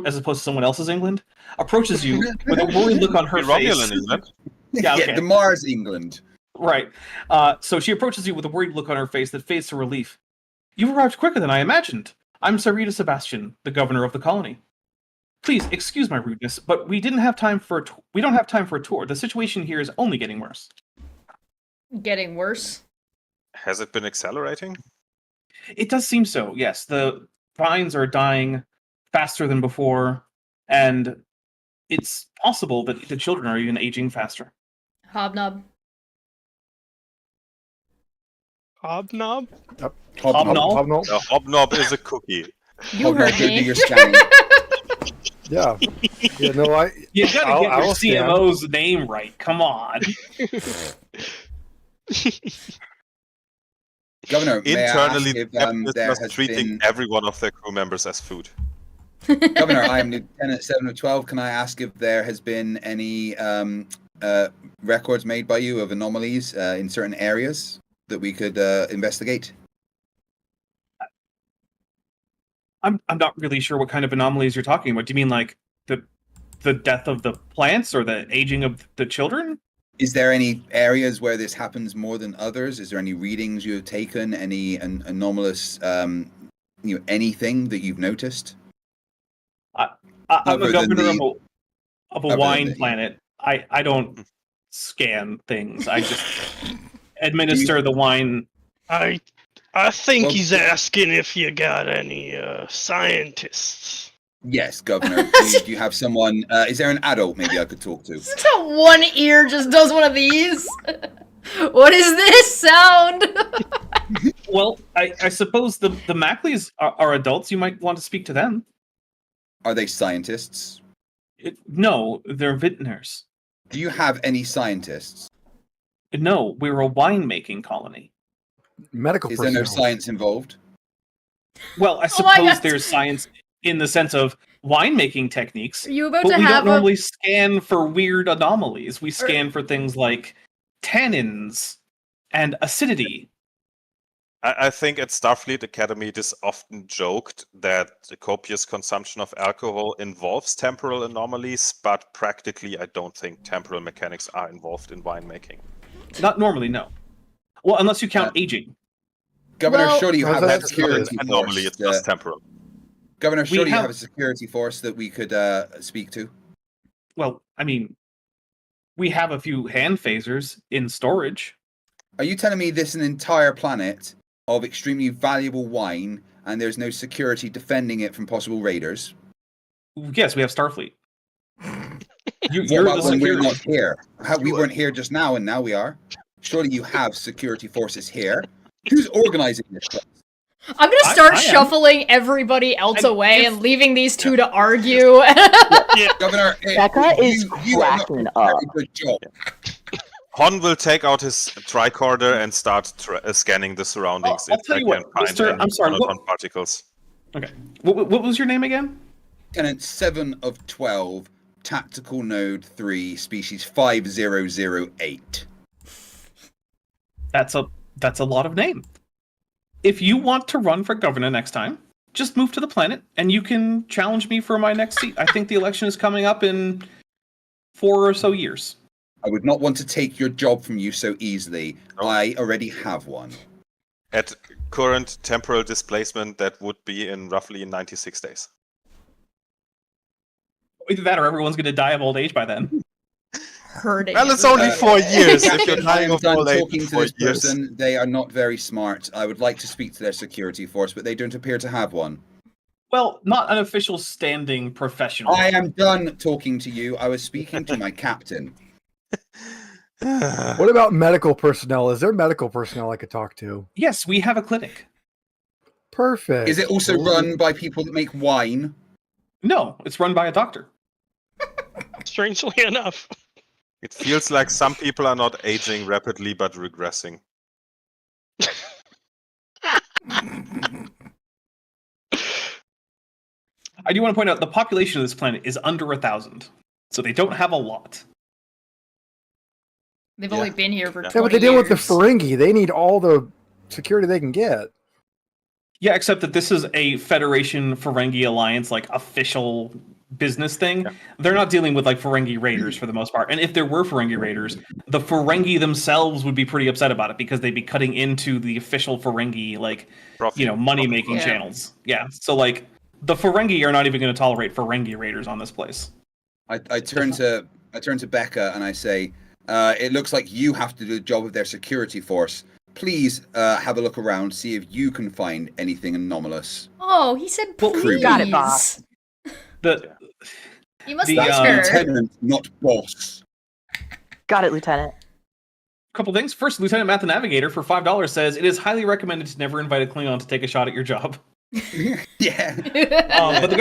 as opposed to someone else's England, approaches you with a worried look on her The face. Romulan, isn't it? Yeah, okay. The Mars England. Right. So she approaches you with a worried look on her face that fades to relief. You've arrived quicker than I imagined. I'm Syreeta Sebastian, the governor of the colony. Please excuse my rudeness, but we don't have time for a tour. The situation here is only getting worse. Getting worse. Has it been accelerating? It does seem so. Yes, the vines are dying faster than before, and it's possible that the children are even aging faster. Hobnob. Hobnob? Hobnob? A hobnob is a cookie. You heard Do me. your scanning. Yeah. Yeah, no, You gotta I'll- get your I'll stand. CMO's name right. Come on. Governor, may I ask Internally, if the captain is there just has treating been... every one of their crew members as food. Governor, I am Lieutenant 7 of 12. Can I ask if there has been any records made by you of anomalies in certain areas that we could investigate? I'm not really sure what kind of anomalies you're talking about. Do you mean like the death of the plants or the aging of the children? Is there any areas where this happens more than others? Is there any readings you have taken? Any anomalous anything that you've noticed? I'm Other a than governor the- of a other than wine the- planet. I don't scan things. I just administer the wine. I think Well- he's asking if you got any scientists. Yes, Governor. Do you have someone? Is there an adult maybe I could talk to? One ear just does one of these. What is this sound? Well, I suppose the Mley's are adults. You might want to speak to them. Are they scientists? No, they're vintners. Do you have any scientists? No, we're a winemaking colony. Medical Is there no personnel. science involved? Well, I Oh my suppose God. there's science in the sense of winemaking techniques, Are you about but to we have don't normally scan for weird anomalies. We scan for things like tannins and acidity. I think at Starfleet Academy it is often joked that the copious consumption of alcohol involves temporal anomalies, but practically I don't think temporal mechanics are involved in winemaking. Not normally, no. Well, unless you count aging. Governor, Well- surely you have a That's security Anomaly, force. it's just temporal. Governor, We surely you have- have a security force that we could speak to. Well, I mean, we have a few hand phasers in storage. Are you telling me this is an entire planet of extremely valuable wine and there's no security defending it from possible raiders? Yes, we have Starfleet. What You're about the when we're security. not here? We weren't here just now and now we are. Surely you have security forces here. Who's organizing this? I'm gonna start I am. shuffling everybody else And away if- and leaving these two to argue. Governor, Becca is you are not cracking doing a very up. good job. Hon will take out his tricorder and start scanning the surroundings. I'll if tell I you what, can find Mr. any I'm sorry, monotone particles. Okay. What was your name again? Lieutenant 7 of 12, Tactical Node 3, species 5008. That's a lot of name. If you want to run for governor next time, just move to the planet and you can challenge me for my next seat. I think the election is coming up in 4 or so years. I would not want to take your job from you so easily. No. I already have one. At current temporal displacement, that would be in roughly 96 days. Either that or everyone's going to die of old age by then. Hurting. Well, it's only 4 years. If you're Captain, I dying am of done old age talking in to 4 this years. person. They are not very smart. I would like to speak to their security force, but they don't appear to have one. Well, not an official standing professional. I am done talking to you. I was speaking to my captain. What about medical personnel? Is there medical personnel I could talk to? Yes, we have a clinic. Perfect. Is it also run by people that make wine? No, it's run by a doctor. Strangely enough. It feels like some people are not aging rapidly but regressing. I do want to point out the population of this planet is under 1,000, so they don't have a lot. They've Yeah. only been here for Yeah. 20 Yeah, but they deal with the years. Ferengi. They need all the security they can get. Yeah, except that this is a Federation Ferengi Alliance, like, official business thing. Yeah. They're not dealing with, like, Ferengi raiders for the most part. And if there were Ferengi raiders, the Ferengi themselves would be pretty upset about it because they'd be cutting into the official Ferengi, like, Profit. money-making Yeah. channels. Yeah, so, like, the Ferengi are not even going to tolerate Ferengi raiders on this place. I turn to Becca and I say, it looks like you have to do the job of their security force. Please have a look around, see if you can find anything anomalous. Oh, he said Well, please. got it, boss. You must The, ask um, her. Lieutenant, not boss. Got it, Lieutenant. Couple things. First, Lieutenant Matt the Navigator for $5 says, it is highly recommended to never invite a Klingon to take a shot at your job. Yeah. But the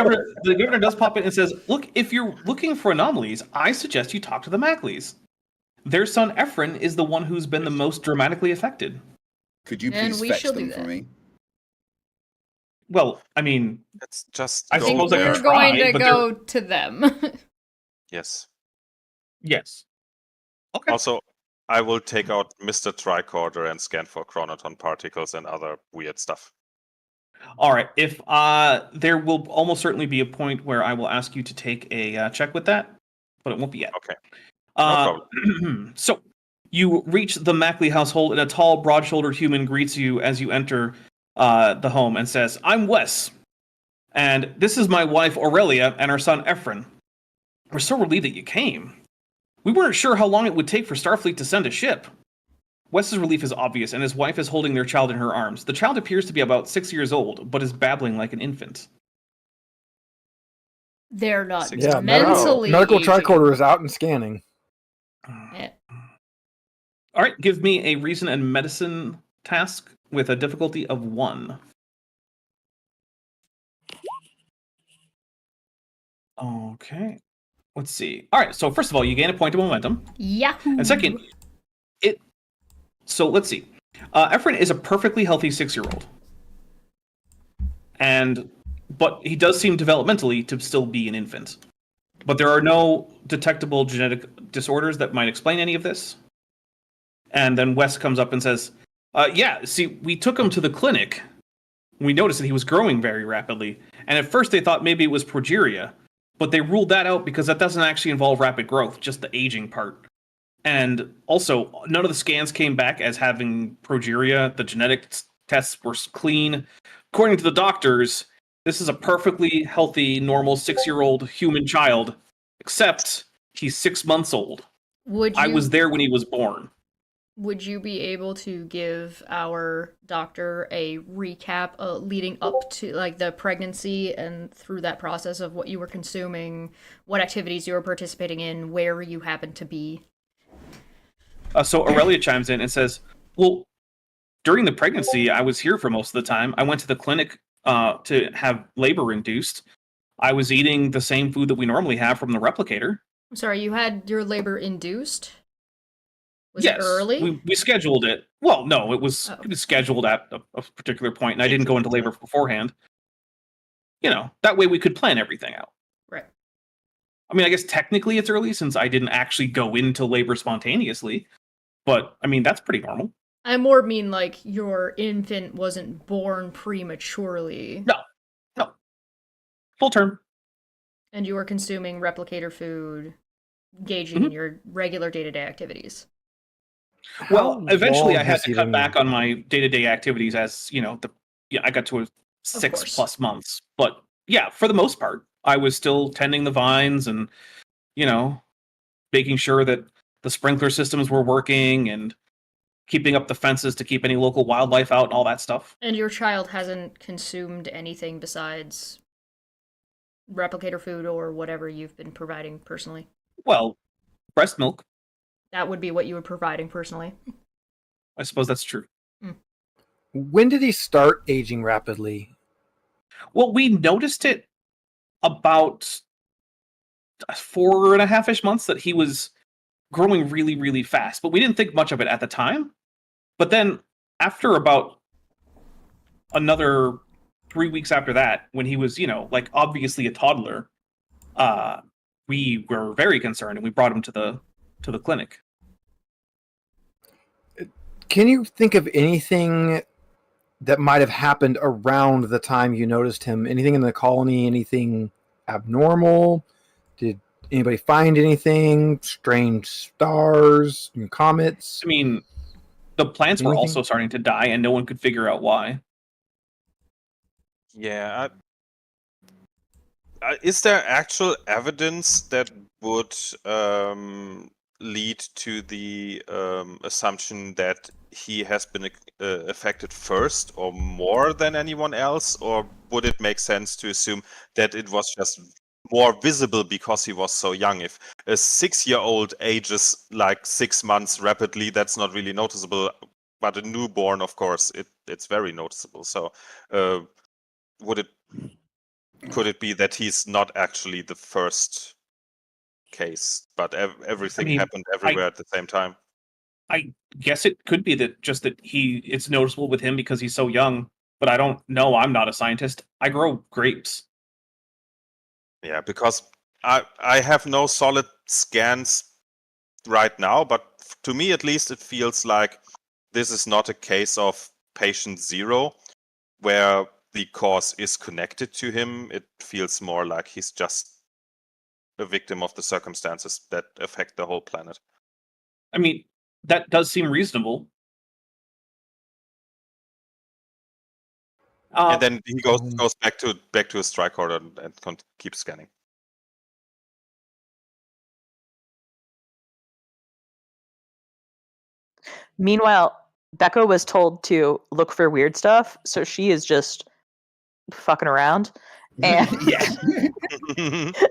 governor does pop in and says, look, if you're looking for anomalies, I suggest you talk to the Mley's. Their son Ephron is the one who's been the most dramatically affected. Could you And please we fetch shall them do for that. me? Well, I mean, Let's just I go suppose I there. could We're going try, to but go to them. Yes. yes. Okay. Also, I will take out Mr. Tricorder and scan for chronoton particles and other weird stuff. All right. If there will almost certainly be a point where I will ask you to take a check with that, but it won't be yet. Okay. problem. So you reach the Mley household, and a tall, broad-shouldered human greets you as you enter. the home and says, "I'm Wes, and this is my wife Aurelia and our son Ephron. We're so relieved that you came. We weren't sure how long it would take for Starfleet to send a ship." Wes's relief is obvious, and his wife is holding their child in her arms. The child appears to be about 6 years old, but is babbling like an infant. They're not Yeah, mentally medical aging. tricorder is out and scanning. Yeah. All right, give me a reason and medicine task with a difficulty of 1. Okay. Let's see. All right, so first of all, you gain a point of momentum. Yahoo! And second, so let's see. Ephron is a perfectly healthy 6-year-old. But he does seem developmentally to still be an infant. But there are no detectable genetic disorders that might explain any of this. And then Wes comes up and says, yeah, see, we took him to the clinic. We noticed that he was growing very rapidly. And at first they thought maybe it was progeria. But they ruled that out because that doesn't actually involve rapid growth, just the aging part. And also, none of the scans came back as having progeria. The genetic tests were clean. According to the doctors, this is a perfectly healthy, normal 6-year-old human child, except he's 6 months old. I was there when he was born. Would you be able to give our doctor a recap leading up to like the pregnancy and through that process of what you were consuming, what activities you were participating in, where you happened to be? So Aurelia chimes in and says, well, during the pregnancy, I was here for most of the time. I went to the clinic to have labor induced. I was eating the same food that we normally have from the replicator. I'm sorry, you had your labor induced? Was yes, it early? We scheduled it. Well, no, it was scheduled at a particular point, and I didn't go into labor beforehand. You know, that way we could plan everything out. Right. I mean, I guess technically it's early since I didn't actually go into labor spontaneously. But, I mean, that's pretty normal. I more mean like your infant wasn't born prematurely. No. Full term. And you were consuming replicator food, engaging in your regular day-to-day activities. Well, eventually I had to cut back on my day-to-day activities as, you know, I got to 6+ months. But, yeah, for the most part, I was still tending the vines and, you know, making sure that the sprinkler systems were working and keeping up the fences to keep any local wildlife out and all that stuff. And your child hasn't consumed anything besides replicator food or whatever you've been providing personally? Well, breast milk. That would be what you were providing personally. I suppose that's true. When did he start aging rapidly? Well, we noticed it about 4.5-ish months that he was growing really, really fast, but we didn't think much of it at the time. But then after about another 3 weeks after that, when he was, you know, like obviously a toddler, we were very concerned and we brought him to the clinic. Can you think of anything that might have happened around the time you noticed him? Anything in the colony, anything abnormal? Did anybody find anything? Strange stars and comets? I mean, the plants were also starting to die and no one could figure out why. Yeah. Is there actual evidence that would lead to the assumption that he has been affected first or more than anyone else? Or would it make sense to assume that it was just more visible because he was so young? If a 6-year-old ages like 6 months rapidly, that's not really noticeable. But a newborn, of course, it's very noticeable. So could it be that he's not actually the first case, but everything happened everywhere at the same time? I guess it could be that just that it's noticeable with him because he's so young, but I don't know. I'm not a scientist. I grow grapes. Yeah, because I have no solid scans right now, but to me at least it feels like this is not a case of patient 0 where the cause is connected to him. It feels more like he's just a victim of the circumstances that affect the whole planet. I mean, that does seem reasonable. And then he goes back to his tricorder and keeps scanning. Meanwhile, Becca was told to look for weird stuff, so she is just fucking around and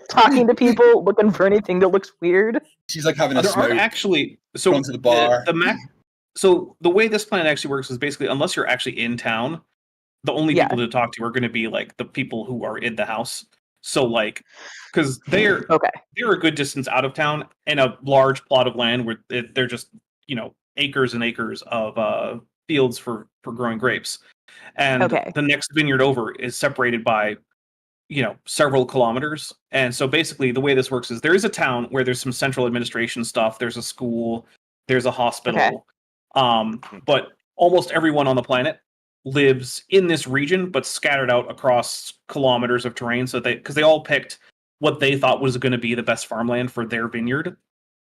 talking to people, looking for anything that looks weird. She's like having a There smoke. are actually gone to the bar. So the way this plan actually works is basically, unless you're actually in town, the only people to talk to are going to be like the people who are in the house. So like, because they're a good distance out of town in a large plot of land where they're just acres and acres of fields for growing grapes, and the next vineyard over is separated by several kilometers. And so basically the way this works is there is a town where there's some central administration stuff, there's a school, there's a hospital, but almost everyone on the planet lives in this region but scattered out across kilometers of terrain, so because they all picked what they thought was going to be the best farmland for their vineyard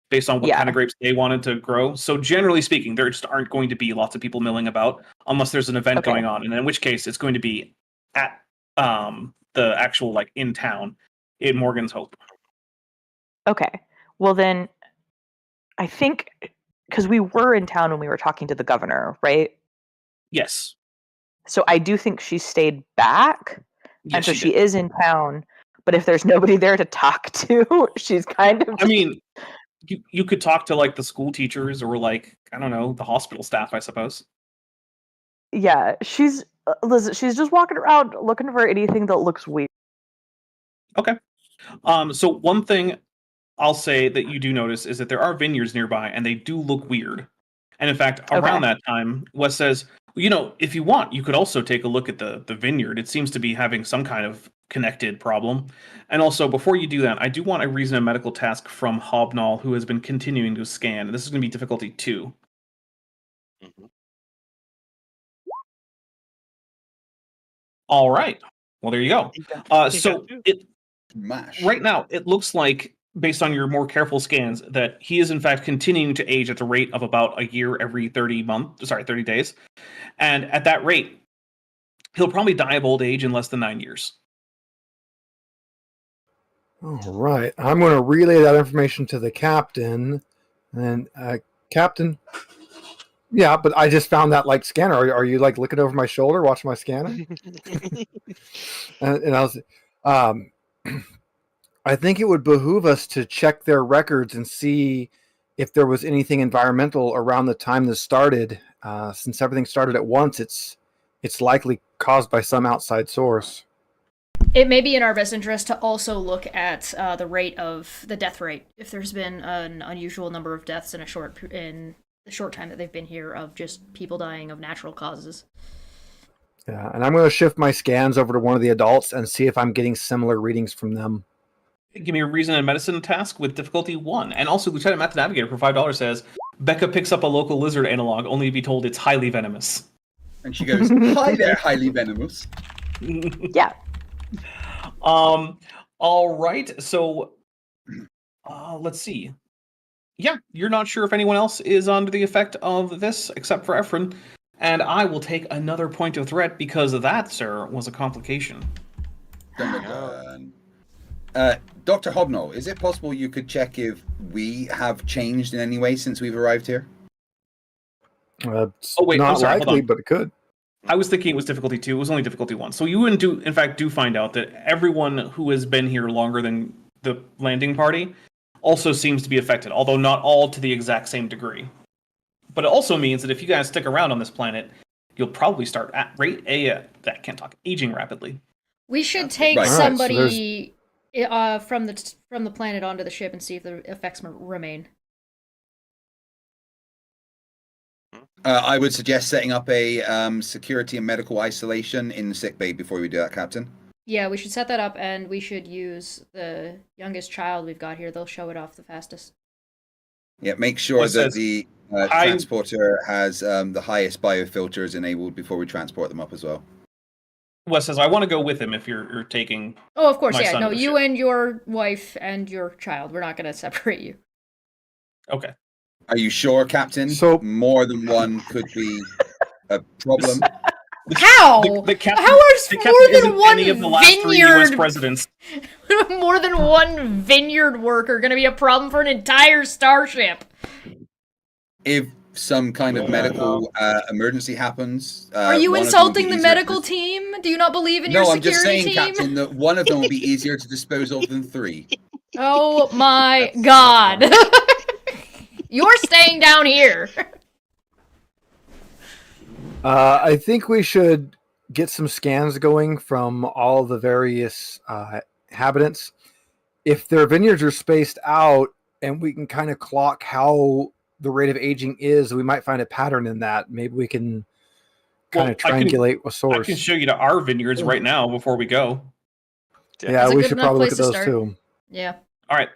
based on what kind of grapes they wanted to grow. So generally speaking, there just aren't going to be lots of people milling about unless there's an event going on, and in which case it's going to be at the actual like in town in Morgan's Hope. Okay. Well then, I think because we were in town when we were talking to the governor, right? Yes. So I do think she stayed back, and so she is in town. But if there's nobody there to talk to, she's kind of. I mean, you could talk to like the school teachers or like I don't know the hospital staff, I suppose. Yeah, she's just walking around looking for anything that looks weird. Okay. So one thing I'll say that you do notice is that there are vineyards nearby, and they do look weird. And in fact, around that time, Wes says, if you want, you could also take a look at the vineyard. It seems to be having some kind of connected problem. And also, before you do that, I do want a reason and medical task from Hobnall, who has been continuing to scan. This is going to be difficulty 2. Mm-hmm. All right. Well, there you go. Right now, it looks like, based on your more careful scans, that he is in fact continuing to age at the rate of about a year every 30 days. And at that rate, he'll probably die of old age in less than 9 years. All right. I'm going to relay that information to the captain. And Captain, yeah, but I just found that like scanner. Are you like looking over my shoulder, watching my scanner? and I was, I think it would behoove us to check their records and see if there was anything environmental around the time this started. Since everything started at once, it's likely caused by some outside source. It may be in our best interest to also look at the death rate. If there's been an unusual number of deaths in the short time that they've been here of just people dying of natural causes. Yeah, and I'm going to shift my scans over to one of the adults and see if I'm getting similar readings from them. Give me a reason and medicine task with difficulty 1. And also, Lieutenant Matt the Navigator for $5 says, Becca picks up a local lizard analog, only to be told it's highly venomous. And she goes, hi there, highly venomous. Yeah. All right, so let's see. Yeah, you're not sure if anyone else is under the effect of this, except for Ephron. And I will take another point of threat because that, sir, was a complication. Dr. Hobnall, is it possible you could check if we have changed in any way since we've arrived here? Not likely, but it could. I was thinking it was difficulty 2. It was only difficulty 1. So you in fact do find out that everyone who has been here longer than the landing party also seems to be affected, although not all to the exact same degree. But it also means that if you guys stick around on this planet, you'll probably start aging rapidly. We should take somebody from the planet onto the ship and see if the effects remain. I would suggest setting up a security and medical isolation in the sickbay before we do that, Captain. Yeah, we should set that up, and we should use the youngest child we've got here. They'll show it off the fastest. Yeah, make sure that the transporter has the highest biofilters enabled before we transport them up as well. Wes says, I want to go with him if you're taking. Oh, of course, yeah. No, you and your wife and your child. We're not going to separate you. Okay. Are you sure, Captain? So more than one could be a problem. How? The captain, How is the more captain than isn't one any of the last 3 U.S. vineyard presidents. more than one vineyard worker going to be a problem for an entire starship? If some kind of medical emergency happens, Are you one of them will be insulting the easier to medical team? Do you not believe in your No, I'm security just saying, team? Captain, that one of them will be easier to dispose of than 3. Oh my god. You're staying down here. I think we should get some scans going from all the various inhabitants. If their vineyards are spaced out and we can kind of clock how the rate of aging is, we might find a pattern in that. Maybe we can kind of triangulate a source. I can show you to our vineyards right now before we go. Yeah, we should probably look at those too. Yeah. All right.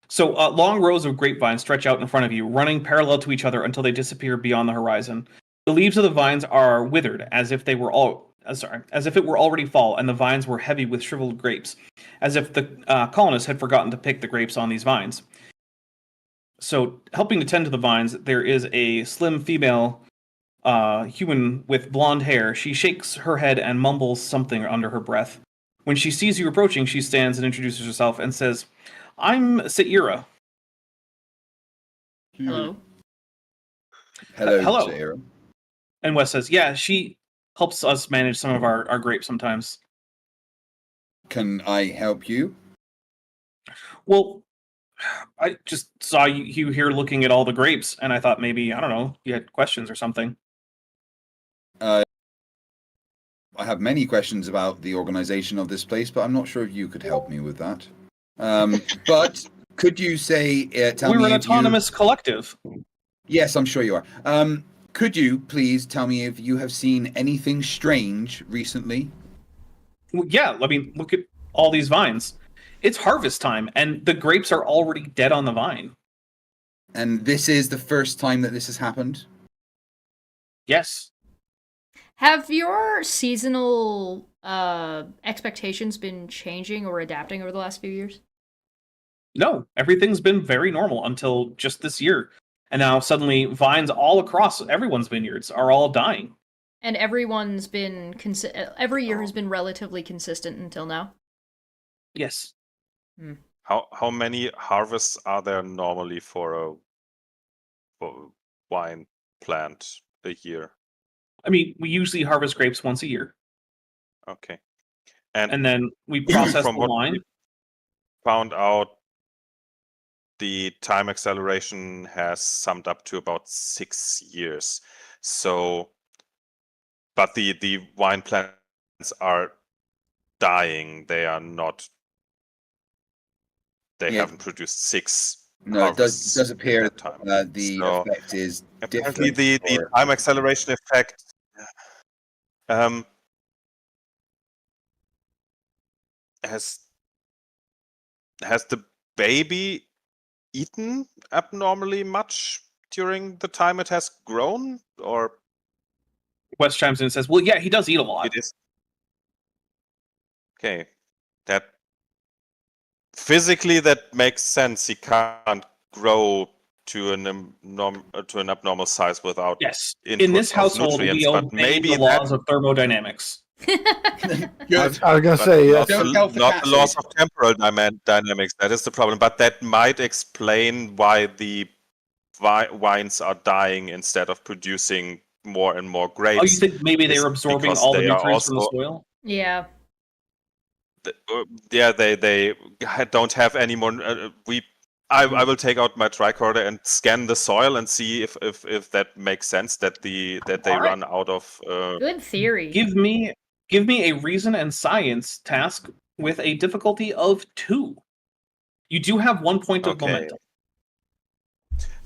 So long rows of grapevines stretch out in front of you, running parallel to each other until they disappear beyond the horizon. The leaves of the vines are withered, as if it were already fall, and the vines were heavy with shriveled grapes, as if the colonists had forgotten to pick the grapes on these vines. So, helping to tend to the vines, there is a slim female human with blonde hair. She shakes her head and mumbles something under her breath. When she sees you approaching, she stands and introduces herself and says, "I'm Syreeta." Hello. Hello, Syreeta. And Wes says, "Yeah, she helps us manage some of our grapes sometimes." Can I help you? Well, I just saw you here looking at all the grapes, and I thought maybe, I don't know, you had questions or something. I have many questions about the organization of this place, but I'm not sure if you could help me with that. But could you say, tell me We're an if autonomous collective. Yes, I'm sure you are. Could you please tell me if you have seen anything strange recently? Well, yeah, I mean, look at all these vines. It's harvest time, and the grapes are already dead on the vine. And this is the first time that this has happened? Yes. Have your seasonal expectations been changing or adapting over the last few years? No, everything's been very normal until just this year. And now suddenly vines all across everyone's vineyards are all dying. And everyone's been every year has been relatively consistent until now. Yes. How many harvests are there normally for a wine plant a year? I mean, we usually harvest grapes once a year. Okay. And then we process from the what wine. we found out, the time acceleration has summed up to about 6 years. So, but the wine plants are dying. They are not. They haven't produced 6. No, it does appear time. The effect is apparently different. The time acceleration effect has the baby eaten abnormally much during the time it has grown, or Wes chimes in and says, "Well, yeah, he does eat a lot." it is okay. That physically that makes sense. He can't grow to an abnormal size without in this household we obey the laws of thermodynamics. I was gonna say not the laws of temporal dynamics. That is the problem, but that might explain why the wines are dying instead of producing more and more grapes. Oh, you think maybe they're absorbing all the nutrients from the soil? Yeah. Yeah, they don't have any more. I will take out my tricorder and scan the soil and see if that makes sense that they run out of. Good theory. Give me a reason and science task with a difficulty of 2. You do have 1 point of momentum.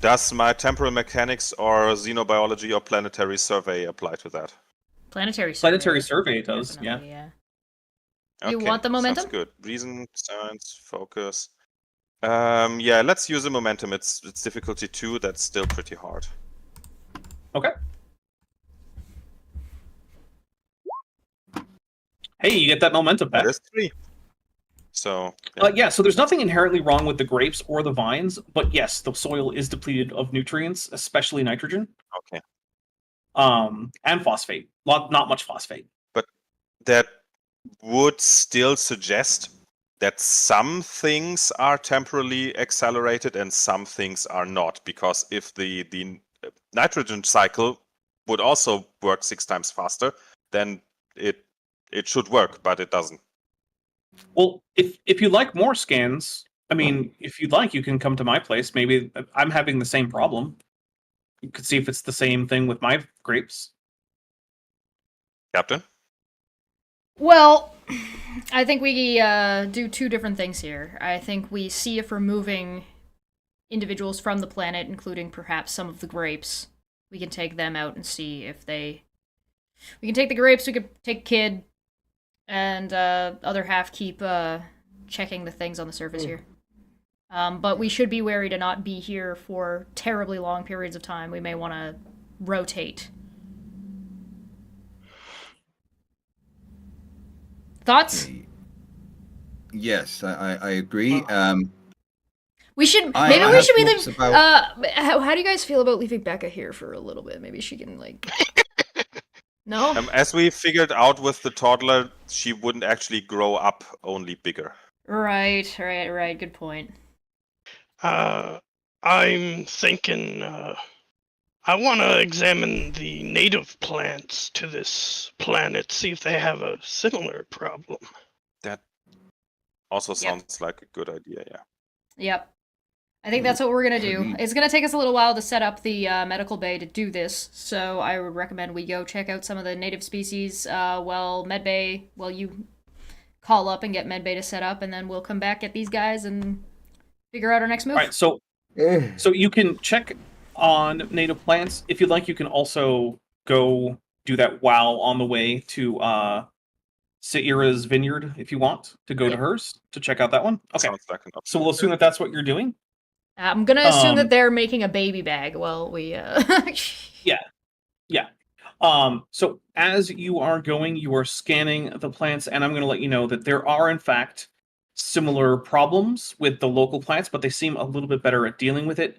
Does my temporal mechanics or xenobiology or planetary survey apply to that? Planetary survey does, yeah. You want the momentum? Sounds good. Reason, science, focus. Yeah, let's use the momentum. It's difficulty 2. That's still pretty hard. Okay. Hey, you get that momentum back. That is 3. So so there's nothing inherently wrong with the grapes or the vines, but yes, the soil is depleted of nutrients, especially nitrogen. Okay. and phosphate. Not much phosphate. But that would still suggest that some things are temporarily accelerated and some things are not, because if the nitrogen cycle would also work 6 times faster, then it should work, but it doesn't. Well, if you like more scans, I mean, if you'd like, you can come to my place. Maybe I'm having the same problem. You could see if it's the same thing with my grapes. Captain? Well, I think we do two different things here. I think we see if removing individuals from the planet, including perhaps some of the grapes, we can take them out and see if they... We can take the grapes, we could take Kid, and other half keep checking the things on the surface here. But we should be wary to not be here for terribly long periods of time. We may want to rotate. Thoughts? Yes, I agree. We should I maybe we have should be thoughts leaving. about- How do you guys feel about leaving Becca here for a little bit? Maybe she can like. No. As we figured out with the toddler, she wouldn't actually grow up, only bigger. Right. Good point. I'm thinking I want to examine the native plants to this planet, see if they have a similar problem. That also sounds like a good idea, yeah. Yep. I think that's what we're gonna do. Agreed. It's gonna take us a little while to set up the medical bay to do this, so I would recommend we go check out some of the native species while you call up and get medbay to set up, and then we'll come back at these guys and figure out our next move. All right, so you can check on native plants. If you'd like, you can also go do that while on the way to Syreeta's vineyard, if you want, to go to hers, to check out that one. Okay, Sounds like an option. so we'll assume that that's what you're doing. I'm gonna assume that they're making a baby bag while we Yeah. So as you are going, you are scanning the plants, and I'm going to let you know that there are, in fact, similar problems with the local plants, but they seem a little bit better at dealing with it,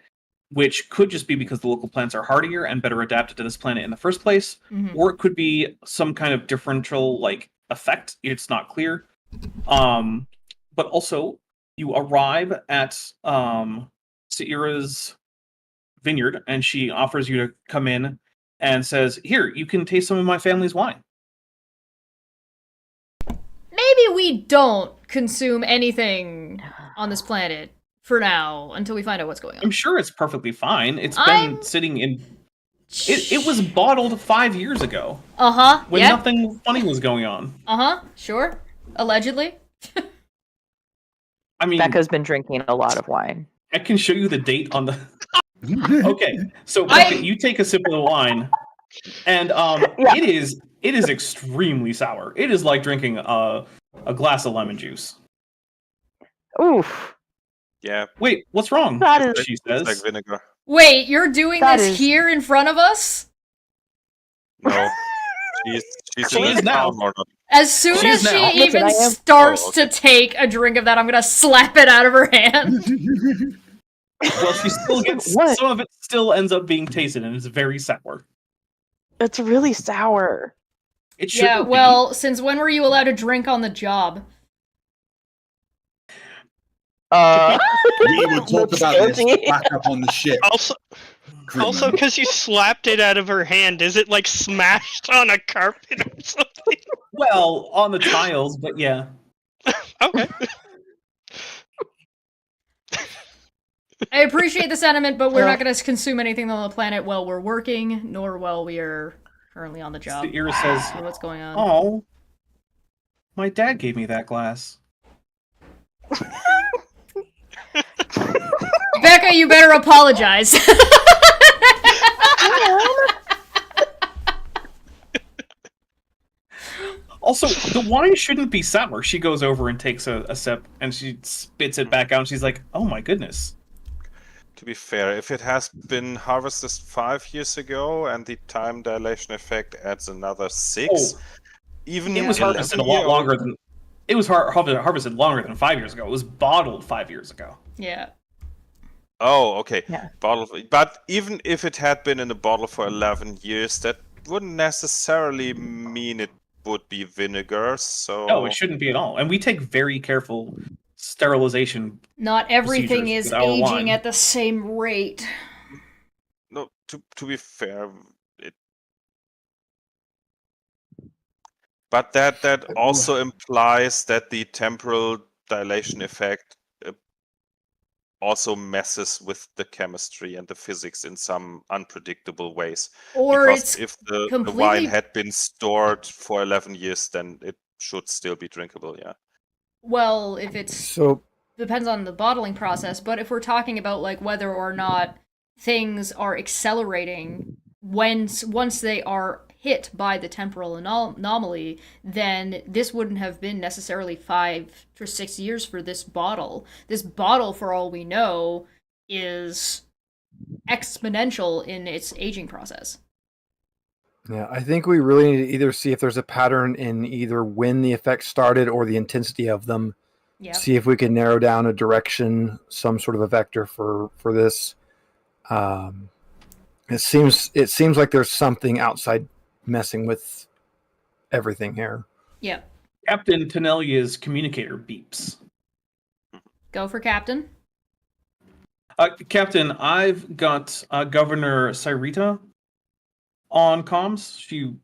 which could just be because the local plants are hardier and better adapted to this planet in the first place, or it could be some kind of differential, like, effect. It's not clear. But also, you arrive at Syreeta's vineyard, and she offers you to come in and says, "Here, you can taste some of my family's wine." maybe we don't consume anything on this planet for now until we find out what's going on. I'm sure it's perfectly fine. It's been sitting in... It was bottled 5 years ago. When nothing funny was going on. Sure. Allegedly. I mean, Becca's been drinking a lot of wine. I can show you the date on the... Okay, so Becca, you take a sip of the wine, and it is extremely sour. It is like drinking a glass of lemon juice. Oof. Yeah. Wait, what's wrong? She says. It's like vinegar. Wait, you're doing this here in front of us? No. She's in this now. town or not. As soon as she even starts to take a drink of that, I'm gonna slap it out of her hand. Well, she still gets some of it. Still ends up being tasted, and it's very sour. It's really sour. It should be. Well, since when were you allowed to drink on the job? We would talk about this back up on the ship. Also, because you slapped it out of her hand, is it like smashed on a carpet or something? Well, on the tiles, but yeah. Okay. I appreciate the sentiment, but we're not going to consume anything on the planet while we're working, nor while we are currently on the job. Syreeta says, So what's going on? "Oh, my dad gave me that glass." Becca, you better apologize. Also, the wine shouldn't be sour. She goes over and takes a sip, and she spits it back out, and she's like, "Oh my goodness." To be fair, if it has been harvested 5 years ago and the time dilation effect adds another 6, even it was harvested a lot longer than... It was harvested longer than 5 years ago. It was bottled 5 years ago. Yeah. Oh, okay. Yeah. Bottle, but even if it had been in a bottle for 11 years, that wouldn't necessarily mean it would be vinegar, so... No, it shouldn't be at all. And we take very careful sterilization. Not everything procedures is with our aging wine. at the same rate. No, to be fair, but that also implies that the temporal dilation effect also messes with the chemistry and the physics in some unpredictable ways. Or Because it's if the completely wine had been stored for 11 years, then it should still be drinkable, yeah. well, if it's So depends on the bottling process, but if we're talking about like whether or not things are accelerating once they are hit by the temporal anomaly, then this wouldn't have been necessarily 5 or 6 years for this bottle. This bottle, for all we know, is exponential in its aging process. yeah, I think we really need to either see if there's a pattern in either when the effects started or the intensity of them. Yeah. See if we can narrow down a direction, some sort of a vector for this. It seems like there's something outside messing with everything here. Yeah. Captain Tenelia's communicator beeps. Go for Captain. Captain, I've got Governor Syreeta on comms. She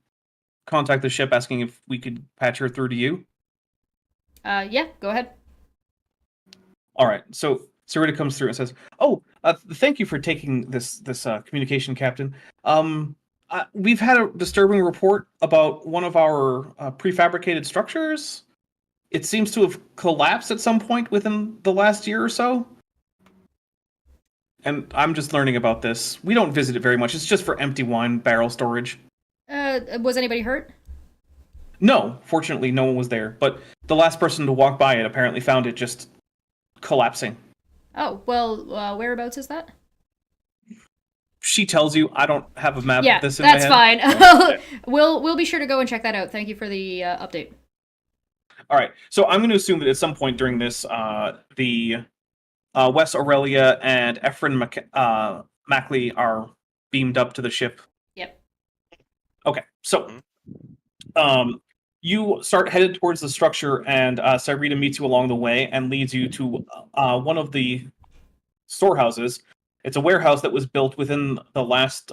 contacted the ship asking if we could patch her through to you. Yeah, go ahead. All right, so Syreeta comes through and says, "Oh, thank you for taking this communication, Captain. We've had a disturbing report about one of our prefabricated structures. It seems to have collapsed at some point within the last year or so. And I'm just learning about this. We don't visit it very much. It's just for empty wine barrel storage." Was anybody hurt? No, fortunately, no one was there. But the last person to walk by it apparently found it just collapsing. Oh, well, whereabouts is that? She tells you. I don't have a map Yeah, of this in that's my head. fine. We'll be sure to go and check that out. Thank you for the update. All right, so I'm going to assume that at some point during this, the Wes Aurelia and Efren Mley are beamed up to the ship. Yep. Okay, so you start headed towards the structure, and Syreeta meets you along the way and leads you to one of the storehouses. It's a warehouse that was built within the last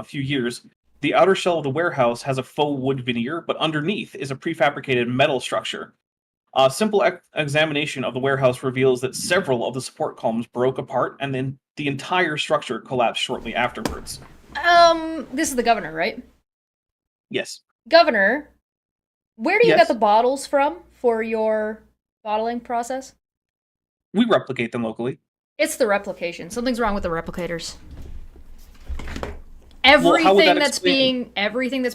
few years. The outer shell of the warehouse has a faux wood veneer, but underneath is a prefabricated metal structure. A simple examination of the warehouse reveals that several of the support columns broke apart, and then the entire structure collapsed shortly afterwards. This is the governor, right? Yes. Governor, where do you Yes. get the bottles from for your bottling process? We replicate them locally. It's the replication. Something's wrong with the replicators. Well, how would Everything that that's explain-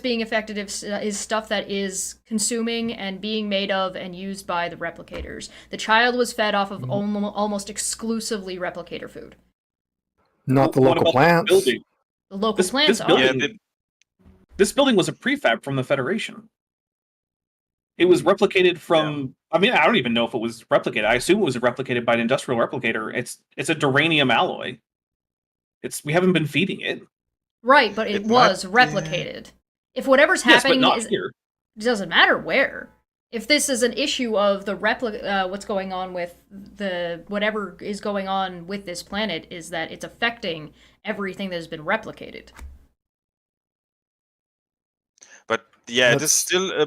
being affected is stuff that is consuming and being made of and used by the replicators. The child was fed off of almost exclusively replicator food. Not the What local about plants. this building? The local This plants are. building- This building was a prefab from the Federation. It was replicated from. I mean, I don't even know if it was replicated. I assume it was replicated by an industrial replicator. It's a duranium alloy. We haven't been feeding it. Right, but it was replicated. If whatever's Yes, but happening not is, here. it doesn't matter where. If this is an issue of the what's going on with whatever is going on with this planet is that it's affecting everything that has been replicated. But yeah, That's-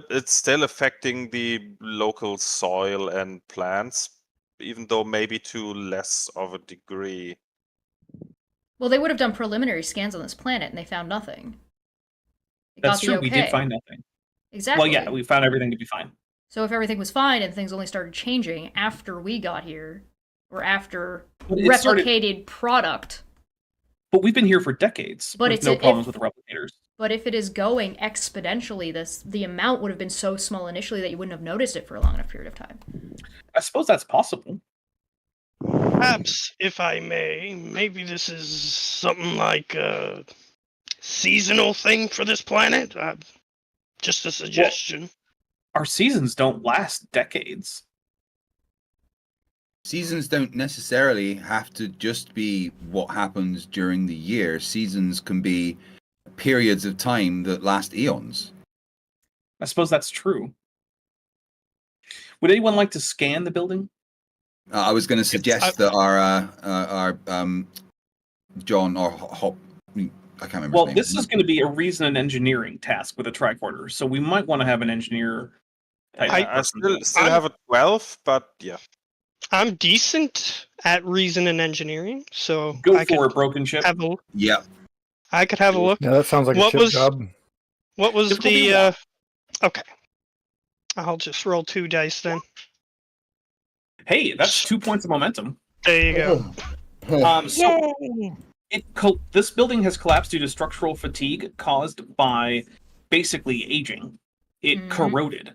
it's still affecting the local soil and plants, even though maybe to less of a degree. Well, they would have done preliminary scans on this planet and they found nothing. They That's got the true. We okay. did find nothing. Exactly. Well, yeah, we found everything to be fine. So if everything was fine and things only started changing after we got here, or after But it started- replicated product, But we've been here for decades But with it's no a- problems if- with the replicators. but if it is going exponentially, the amount would have been so small initially that you wouldn't have noticed it for a long enough period of time. I suppose that's possible. Perhaps, if I may, maybe this is something like a seasonal thing for this planet. Just a suggestion. Our seasons don't last decades. Seasons don't necessarily have to just be what happens during the year. Seasons can be periods of time that last eons. I suppose that's true. Would anyone like to scan the building? I was going to suggest that our John or Hop, I can't remember. Well, his name. this is going to be a reason and engineering task with a tricorder, so we might want to have an engineer. I still have a 12, but yeah. I'm decent at reason and engineering, so Go I for could it, broken ship. have a, Yeah. I could have a look. Yeah, that sounds like a What ship was- job. What was Difficulty the? one. Okay, I'll just roll 2 dice then. Hey, that's 2 points of momentum. There you go. So Yay! this building has collapsed due to structural fatigue caused by basically aging. It corroded.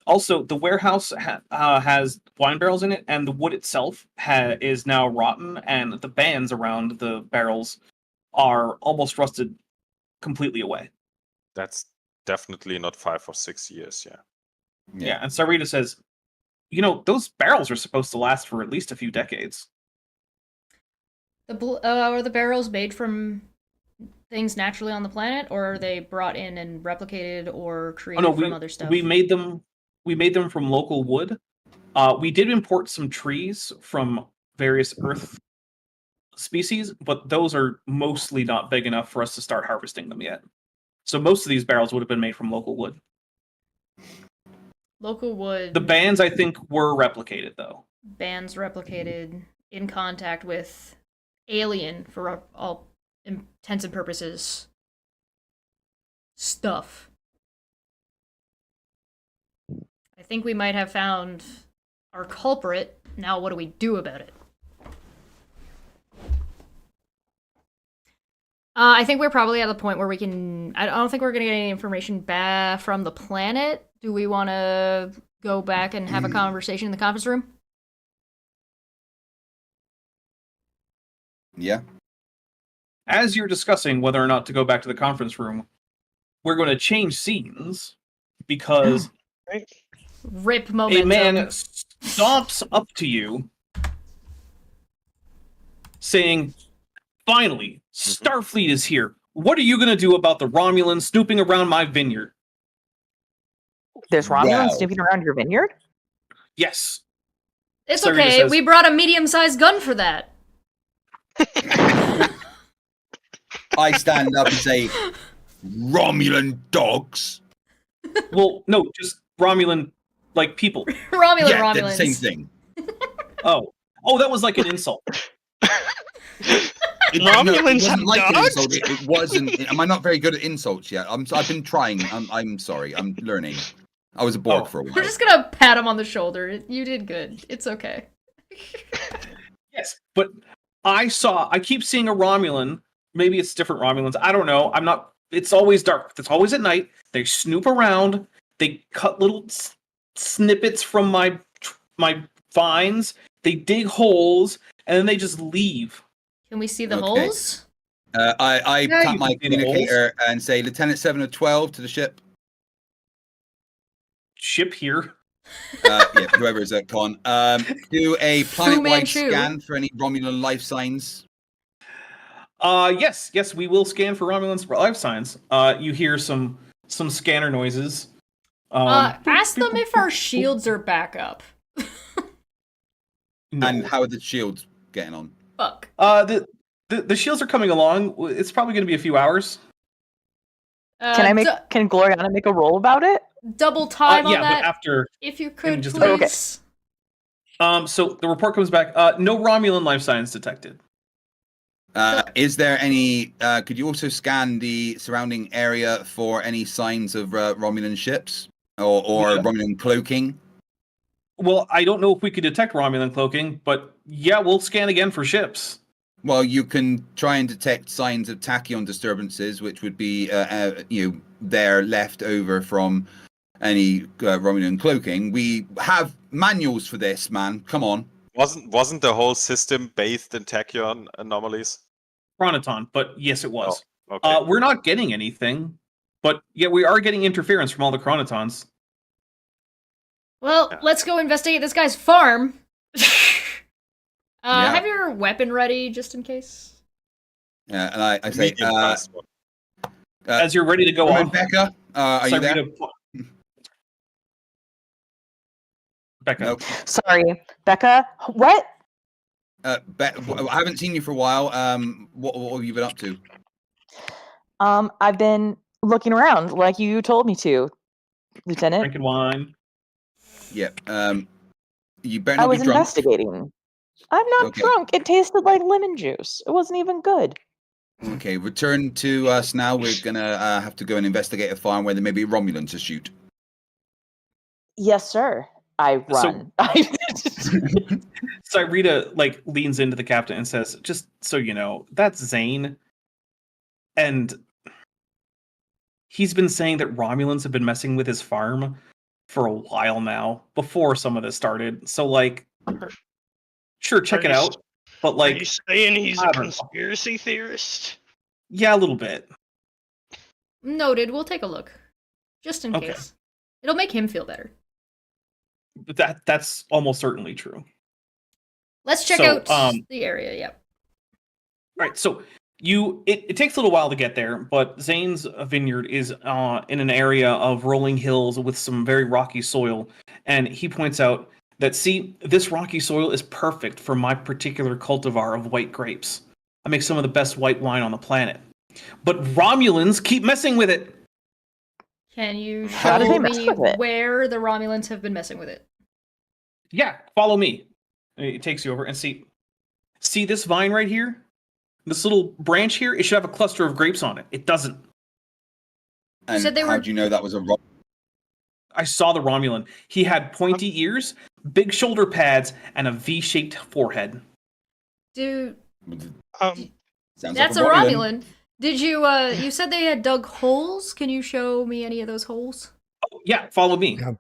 Also, the warehouse has wine barrels in it, and the wood itself is now rotten, and the bands around the barrels are almost rusted completely away. That's definitely not 5 or 6 years, yeah. Yeah, and Syreeta says, those barrels are supposed to last for at least a few decades. Are the barrels made from things naturally on the planet, or are they brought in and replicated or created from other stuff? We made them from local wood. We did import some trees from various Earth species, but those are mostly not big enough for us to start harvesting them yet. So most of these barrels would have been made from local wood. Local wood. The bands, I think, were replicated, though. Bands replicated in contact with alien, for all intents and purposes, stuff. I think we might have found our culprit. Now what do we do about it? I think we're probably at the point where we can... I don't think we're going to get any information back from the planet. Do we want to go back and have a conversation in the conference room? Yeah. As you're discussing whether or not to go back to the conference room, we're going to change scenes because Rip momentum. a man stomps up to you saying, "Finally, Starfleet is here. What are you going to do about the Romulans snooping around my vineyard?" There's Romulans Wow. snooping around your vineyard? Yes. It's Syreeta okay, says- we brought a medium-sized gun for that. I stand up and say, Romulan dogs. Well, no, just Romulan, like people. Romulans. They're the same thing. Oh, that was like an insult. Romulans have an dogs? insult. It wasn't. Am I not very good at insults yet? I've been trying. I'm sorry. I'm learning. I was a Borg for a while. We're just gonna pat him on the shoulder. You did good. It's okay. Yes, but I keep seeing a Romulan. Maybe it's different Romulans. I don't know. I'm not. It's always dark. It's always at night. They snoop around. They cut little snippets from my vines. They dig holes, and then they just leave. Can we see the Okay. holes? I Yeah, tap you my can see the holes. communicator and say, Lieutenant 7 of 12 to the ship. Ship here. Yeah, whoever is at con. Do a planet-wide Manchu. scan for any Romulan life signs. Yes, we will scan for Romulan life signs. You hear some scanner noises. Ask them if our shields are back up. No. And how are the shields getting on? Fuck. The shields are coming along. It's probably going to be a few hours. Can Gloriana make a roll about it? Double time on yeah, that, but after. if you could, just please. Okay. So the report comes back. No Romulan life signs detected. Is there any? Could you also scan the surrounding area for any signs of Romulan ships or Yeah. Romulan cloaking? Well, I don't know if we could detect Romulan cloaking, but yeah, we'll scan again for ships. Well, you can try and detect signs of tachyon disturbances, which would be they're left over from any Romulan cloaking. We have manuals for this, man. Come on. Wasn't the whole system bathed in tachyon anomalies? Chronoton, but yes, it was. Okay. We're not getting anything, but yeah, we are getting interference from all the chronotons. Well, let's go investigate this guy's farm. Yeah. Have your weapon ready, just in case. And I say, Medium-sized one. As you're ready to go off, Becca, are you there? Becca. Nope. Sorry, Becca. What? I haven't seen you for a while. What have you been up to? I've been looking around like you told me to, Lieutenant. Drinking wine. Yeah. You better not I was be drunk. investigating. I'm not drunk. It tasted like lemon juice. It wasn't even good. Okay, return to us now. We're gonna have to go and investigate a farm where there may be Romulans to shoot. Yes, sir. I run. Syreeta leans into the captain and says, "Just so you know, that's Zane, and he's been saying that Romulans have been messing with his farm for a while now, before some of this started. So sure, check it out. But are you saying he's a conspiracy theorist? Yeah, a little bit. Noted. We'll take a look, just in case. It'll make him feel better. That's almost certainly true. Let's check out the area. Yep. All right. So it takes a little while to get there, but Zane's vineyard is in an area of rolling hills with some very rocky soil, and he points out that, see, this rocky soil is perfect for my particular cultivar of white grapes. I make some of the best white wine on the planet. But Romulans keep messing with it. Can you show me where the Romulans have been messing with it? Yeah, follow me. It takes you over and see this vine right here? This little branch here? It should have a cluster of grapes on it. It doesn't. And how'd you know that was a Romulan? I saw the Romulan. He had pointy ears, big shoulder pads, and a V-shaped forehead. Dude, that's a Romulan. Did you? You said they had dug holes. Can you show me any of those holes? Oh, yeah, follow me. Yeah.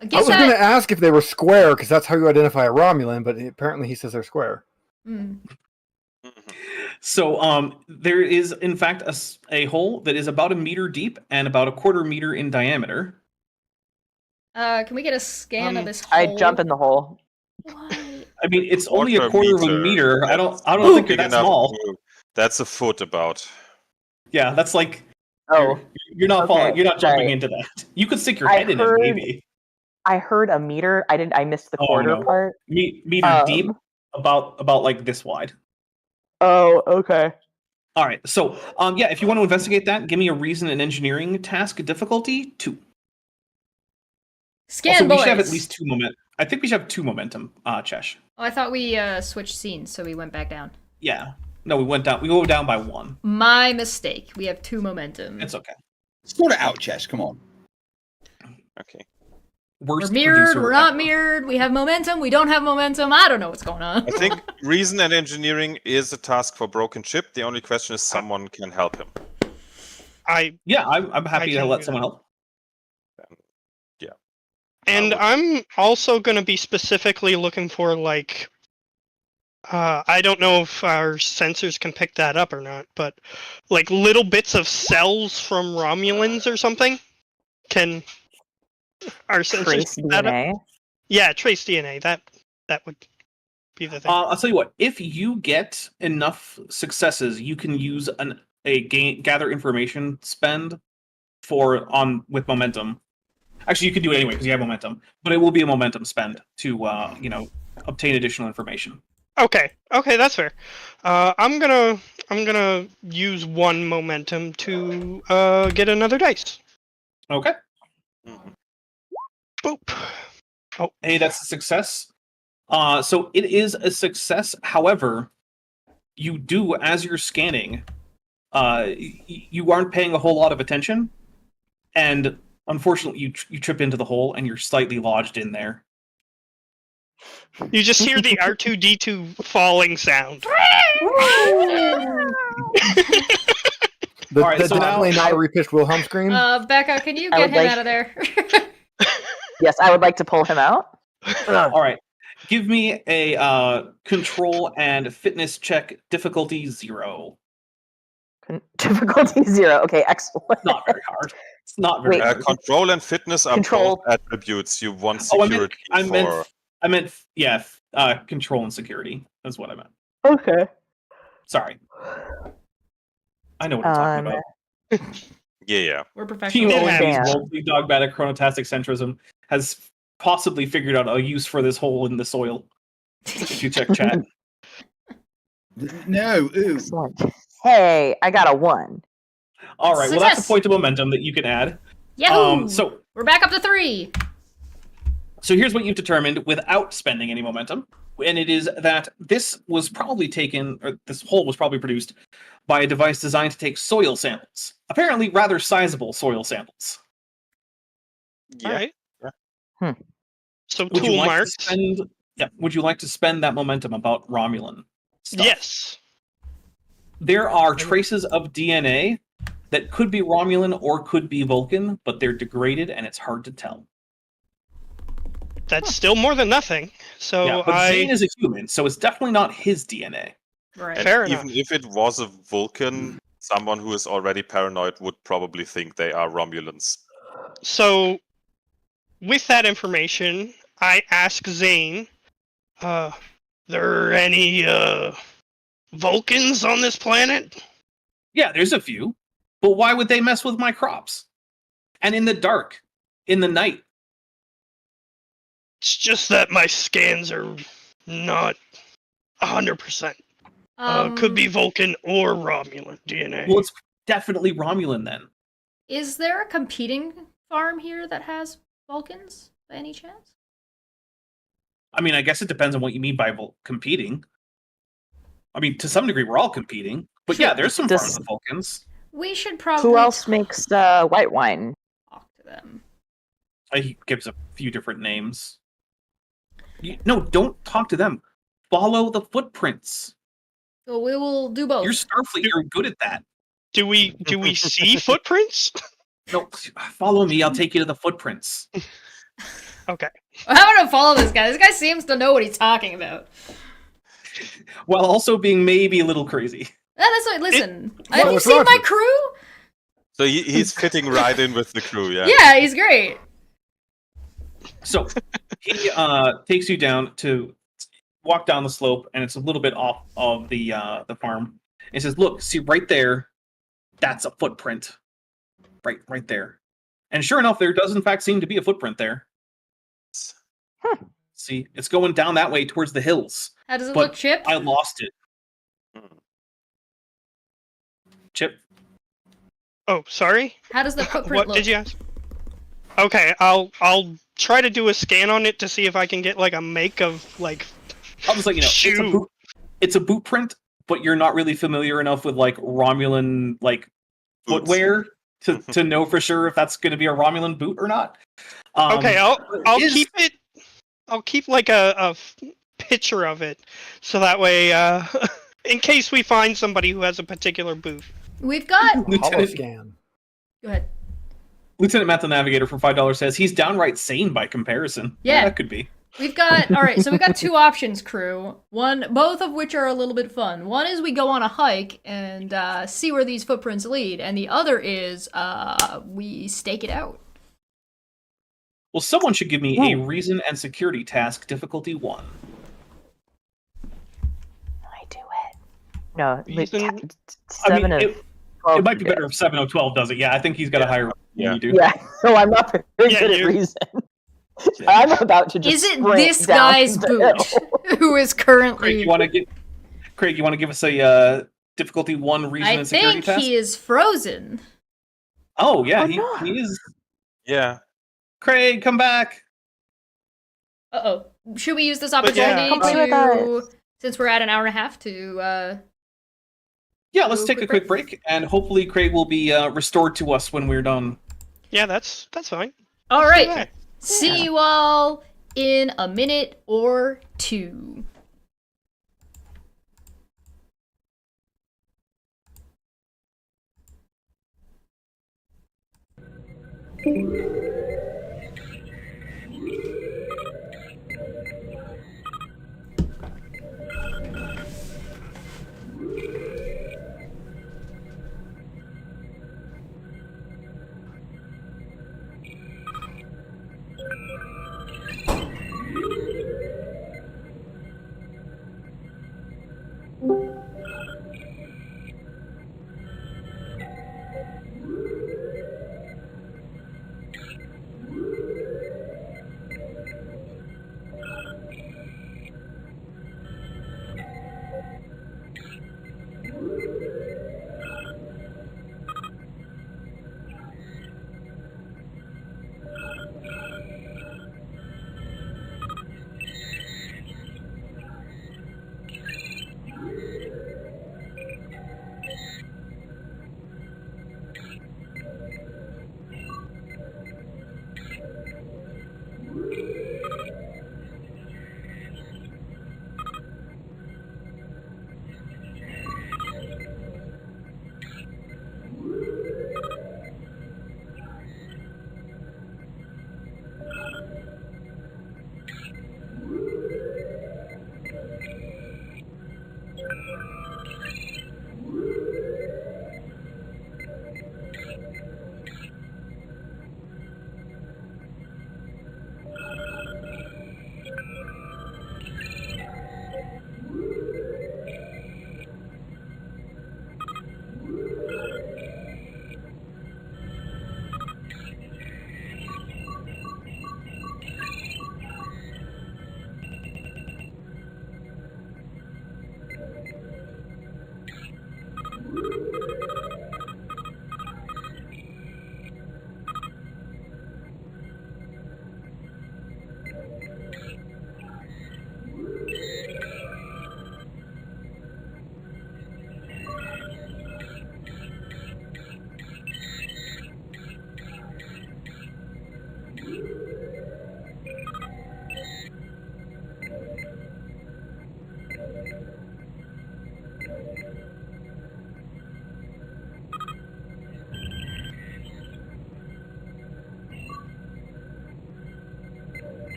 I was going to ask if they were square, because that's how you identify a Romulan, but apparently he says they're square. Mm. So there is, in fact, a hole that is about 1 meter deep and about 1/4 meter in diameter. Can we get a scan of this hole? I jump in the hole. Why? I mean, it's only 1/4 of a meter. I don't think you're that small. That's a foot about. Yeah, that's like. Oh, you're not falling. You're not jumping into that. You could stick your head in it, maybe. I heard a meter. I missed the quarter part. Meter deep, about like this wide. Oh, okay. All right. So, if you want to investigate that, give me a reason and engineering task difficulty 2. Scan boys. We should have at least 2 momentum. I think we should have 2 momentum, Chesh. Oh, I thought we switched scenes, so we went back down. Yeah. No, we went down. We go down by 1. My mistake. We have 2 momentum. It's okay. Sort it out, Chesh. Come on. Okay. We're mirrored, we're not mirrored, we have momentum, we don't have momentum, I don't know what's going on. I think reason and engineering is a task for Broken Ship. The only question is someone can help him. I'm happy to let someone help. Yeah. And I'm also going to be specifically looking for, I don't know if our sensors can pick that up or not, but, little bits of cells from Romulans or something? Can our sensors trace DNA? Yeah, trace DNA. That would be the thing. I'll tell you what. If you get enough successes, you can use a gather information spend with momentum. Actually, you can do it anyway because you have momentum, but it will be a momentum spend to obtain additional information. Okay, that's fair. I'm gonna use 1 momentum to get another dice. Okay. Mm-hmm. Boop. Oh, hey, that's a success. So it is a success. However, you do, as you're scanning, you aren't paying a whole lot of attention, and unfortunately, you trip into the hole and you're slightly lodged in there. You just hear the R2-D2 falling sound. Definitely not a repitched Wilhelm scream. Becca, can you get him out of there? Yes, I would like to pull him out. All right. Give me a control and fitness check difficulty 0. Difficulty 0. Okay, excellent. Not very hard. It's not very hard. Control and fitness are both attributes you want security for. I meant control and security. That's what I meant. Okay. Sorry. I know what I'm talking about. Yeah. We're Team professionals. It OM's happens. woefully dogmatic chronotastic centrism has possibly figured out a use for this hole in the soil. If you check chat. No, ooh. Excellent. Hey, I got a 1. All right, well, that's a Success! point of momentum that you can add. Yahoo! So We're back up to 3. here's what you've determined without spending any momentum, and it is that this was probably taken, or this hole was probably produced by a device designed to take soil samples. Apparently, rather sizable soil samples. Yeah. Alright. Yeah. So Would you tool like marks. to spend? Yeah. Would you like to spend that momentum about Romulan stuff? Yes. There are traces of DNA that could be Romulan or could be Vulcan, but they're degraded and it's hard to tell. That's still more than nothing. So Yeah, but Zane is a human, so it's definitely not his DNA. Right. And Fair even if it was a Vulcan, someone who is already paranoid would probably think they are Romulans. So, with that information, I ask Zane, there any Vulcans on this planet? Yeah, there's a few. But why would they mess with my crops? And in the dark, in the night. It's just that my scans are not 100%. Could be Vulcan or Romulan DNA. Well, it's definitely Romulan then. Is there a competing farm here that has Vulcans by any chance? I mean, I guess it depends on what you mean by competing. I mean, to some degree, we're all competing. But yeah, there's some farms of Vulcans. We should probably Who else makes white wine? talk to them. He gives a few different names. No, don't talk to them. Follow the footprints. So we will do both. You're Starfleet. You're good at that. Do we see footprints? No, follow me. I'll take you to the footprints. Okay. How about I follow this guy? This guy seems to know what he's talking about. While also being maybe a little crazy. That's like, listen. Have you what's seen wrong my with crew? So he's fitting right in with the crew, yeah? Yeah, he's great. So he takes you down to walk down the slope, and it's a little bit off of the farm. And he says, "Look, see right there, that's a footprint, right there." And sure enough, there does in fact seem to be a footprint there. See, it's going down that way towards the hills. How does it But look, Chip? I lost it. Chip, Oh, sorry. How does the footprint What look? did you ask? Okay, I'll try to do a scan on it to see if I can get like a make of like. I'll just let you know. It's a boot print, but you're not really familiar enough with like Romulan like footwear to know for sure if that's going to be a Romulan boot or not. Okay, I'll is- keep it. I'll keep like a picture of it, so that way, in case we find somebody who has a particular boot. We've got. Holoscan. Go ahead. Lieutenant Matt the Navigator for $5 says he's downright sane by comparison. Yeah. That could be. We've got all right. So we've got two options, crew. Both of which are a little bit fun. One is we go on a hike and see where these footprints lead, and the other is we stake it out. Well, someone should give me a reason and security task difficulty 1. I do it. No, Reason- seven I mean, of 12. It might be better if 7012 does it. Yeah, I think he's got a higher Yeah. than you do. Yeah, so I'm not very Yeah, good at you- reason. I'm about to just. Is it sprint this down guy's the boot hill. who is Craig, currently? you want to give us a difficulty 1 reason I and security think task? he is frozen. Oh yeah, Oh, he no. is. Yeah. Craig, come back. Uh-oh. Should we use this But yeah. opportunity Come play with to, us. since we're at an hour and a half, to Yeah, let's Ooh, take a quick quick break, and hopefully Craig will be restored to us when we're done. Yeah, that's fine. all right. Okay. See you all in a minute or two.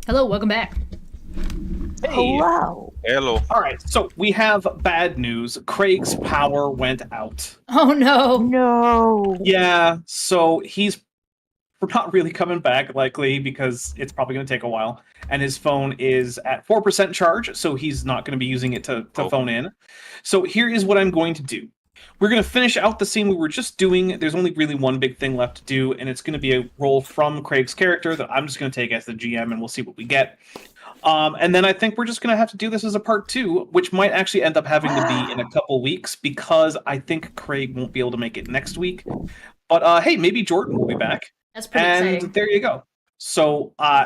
Hello, welcome back. Hey. Hello. Hello. All right, so we have bad news. Craig's power went out. Oh no. No. Yeah, so he's we're not really coming back likely because it's probably going to take a while. And his phone is at 4% charge, so he's not going to be using it to phone in. So here is what I'm going to do. We're going to finish out the scene we were just doing. There's only really one big thing left to do, and it's going to be a roll from Craig's character that I'm just going to take as the GM, and we'll see what we get. And then I think we're just going to have to do this as a part 2, which might actually end up having to be in a couple weeks because I think Craig won't be able to make it next week. But hey, maybe Jordan will be back. That's pretty exciting. There you go. So I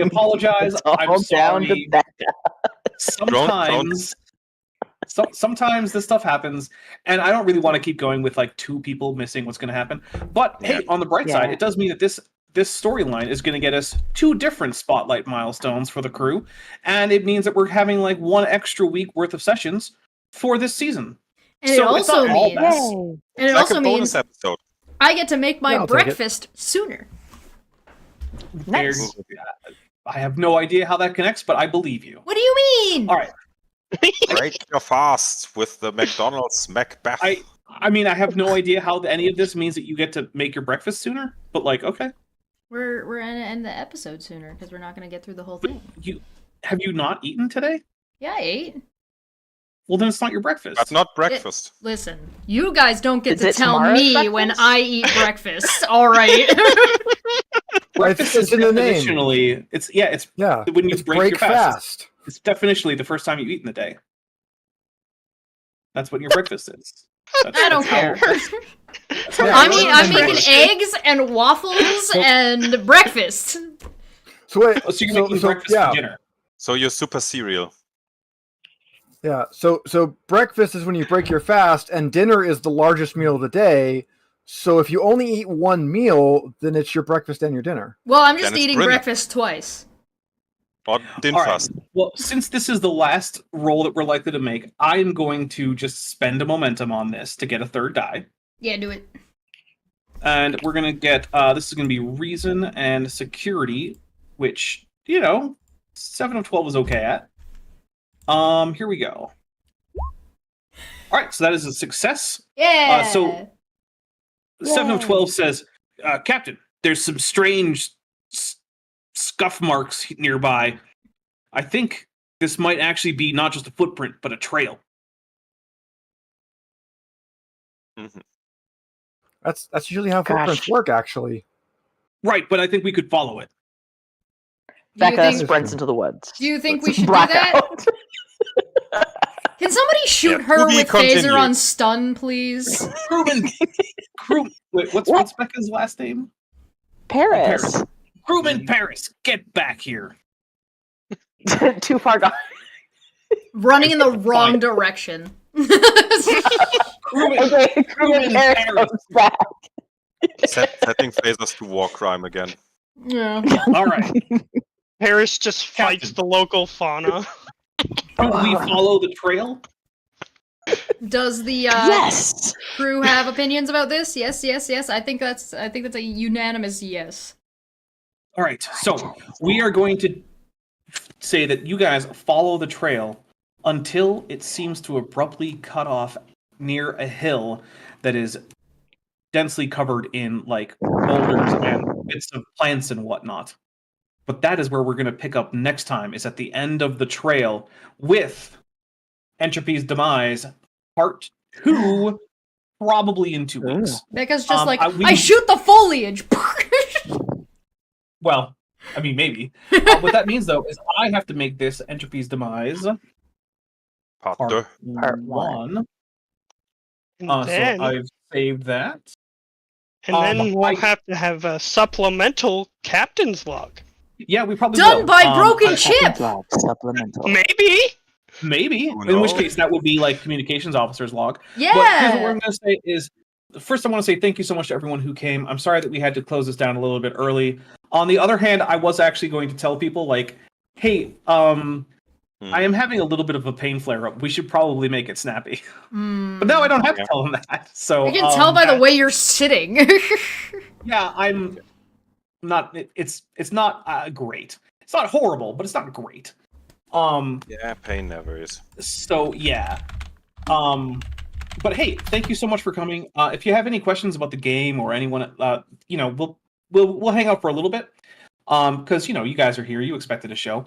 apologize. I'm sorry. Sometimes this stuff happens, and I don't really want to keep going with like 2 people missing what's going to happen. But hey, on the bright side, it does mean that this storyline is going to get us 2 different spotlight milestones for the crew, and it means that we're having like 1 extra week worth of sessions for this season. And so it also means episode. I get to make my breakfast sooner. Nice. I have no idea how that connects, but I believe you. What do you mean? All right. Break your fast with the McDonald's Macbeth. I mean, I have no idea how any of this means that you get to make your breakfast sooner, but like, okay. We're gonna end the episode sooner because we're not gonna get through the whole thing. Have you not eaten today? Yeah, I ate. Well, then it's not your breakfast. That's not breakfast. Listen, you guys don't get Is to it tell tomorrow's me breakfast? when I eat breakfast. All right. Breakfast It's is in the name. definitionally it's when you It's break your fast. fast. It's definitionally the first time you eat in the day. That's what your breakfast is. I don't care. Yeah, I'm making eggs and waffles and breakfast. So wait, So you're making breakfast for dinner. So you're super cereal. Yeah. So breakfast is when you break your fast, and dinner is the largest meal of the day. So if you only eat 1 meal, then it's your breakfast and your dinner. Well, I'm just Then it's eating brilliant. breakfast twice. Or din All right. fast. Well, since this is the last roll that we're likely to make, I'm going to just spend a momentum on this to get a 3rd die. Yeah, do it. And we're going to get, this is going to be reason and security, which, 7 of 12 is okay at. Here we go. All right, so that is a success. Yeah. So 7 of 12 says, Captain, there's some strange scuff marks nearby. I think this might actually be not just a footprint, but a trail. Mhm. That's usually how footprints work, actually. Right, but I think we could follow it. Do you Becca think, sprints into the woods. do you think we should do Black that? out. Can somebody shoot Yeah, her to be with continued. phaser on stun, please? Wait, what's Becca's last name? Paris. Crewman Paris, get back here. Too far gone. Running in the wrong direction. Crewman, Okay, Crewman Paris Paris. comes back. Setting phasers to war crime again. Yeah. All right. Paris just fights Captain. the local fauna. Do we follow the trail? Does the Yes. crew have opinions about this? Yes. I think that's a unanimous yes. All right. So we are going to say that you guys follow the trail until it seems to abruptly cut off near a hill that is densely covered in like boulders and bits of plants and whatnot. But that is where we're going to pick up next time, is at the end of the trail with Entropy's Demise, part 2, probably in 2 weeks. Becca's just like, we- I shoot the foliage. Well, I mean, maybe. What that means, though, is I have to make this Entropy's Demise Part part 2. Part 1. And then, So I've saved that. we'll have to have a supplemental captain's log. Yeah, we probably Done will. by Broken Chip. Supplemental. Maybe. Maybe. Who In which knows? case, that would be like communications officer's log. But here's what Yeah. I'm going to say is, first I want to say thank you so much to everyone who came. I'm sorry that we had to close this down a little bit early. On the other hand, I was actually going to tell people, like, hey, I am having a little bit of a pain flare-up. We should probably make it snappy. But now I don't have to tell them that. So I can tell by the way you're sitting. Yeah, I'm not. It's not great. It's not horrible, but it's not great. Yeah, pain never is. So yeah. But hey, thank you so much for coming. If you have any questions about the game or anyone, we'll hang out for a little bit. Because you guys are here, you expected a show.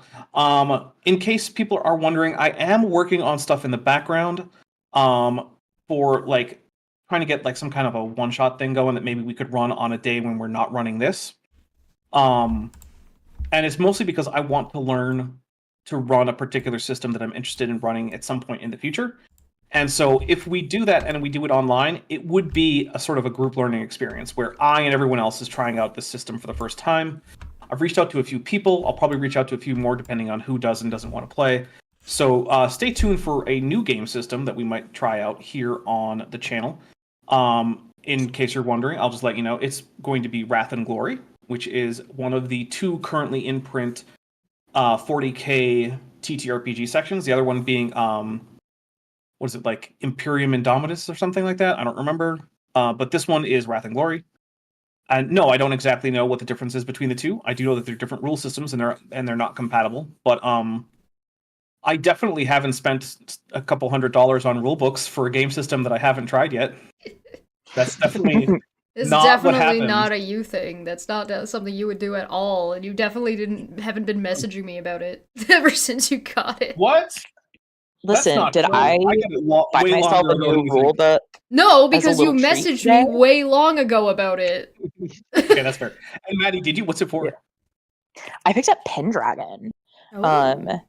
In case people are wondering, I am working on stuff in the background. For like trying to get like some kind of a one-shot thing going that maybe we could run on a day when we're not running this. And it's mostly because I want to learn to run a particular system that I'm interested in running at some point in the future. And so if we do that and we do it online, it would be a sort of a group learning experience where I and everyone else is trying out this system for the first time. I've reached out to a few people. I'll probably reach out to a few more depending on who does and doesn't want to play. So stay tuned for a new game system that we might try out here on the channel. In case you're wondering, I'll just let you know it's going to be Wrath and Glory, which is one of the 2 currently in print 40k TTRPG sections. The other one being what is it, like Imperium Indomitus or something like that? I don't remember. But this one is Wrath and Glory. And no, I don't exactly know what the difference is between the two. I do know that they're different rule systems and they're not compatible. But I definitely haven't spent a couple $100 on rule books for a game system that I haven't tried yet. That's definitely It's not definitely what happened. not a you thing. That's not something you would do at all. And you definitely haven't been messaging me about it ever since you got it. What? Listen, did true. I got it buy way myself longer a ago than new you rule think. book? No, As a because you little treat messaged today? me way long ago about it. Okay, that's fair. And Maddie, did you? What's it for? Yeah. I picked up Pendragon. Oh.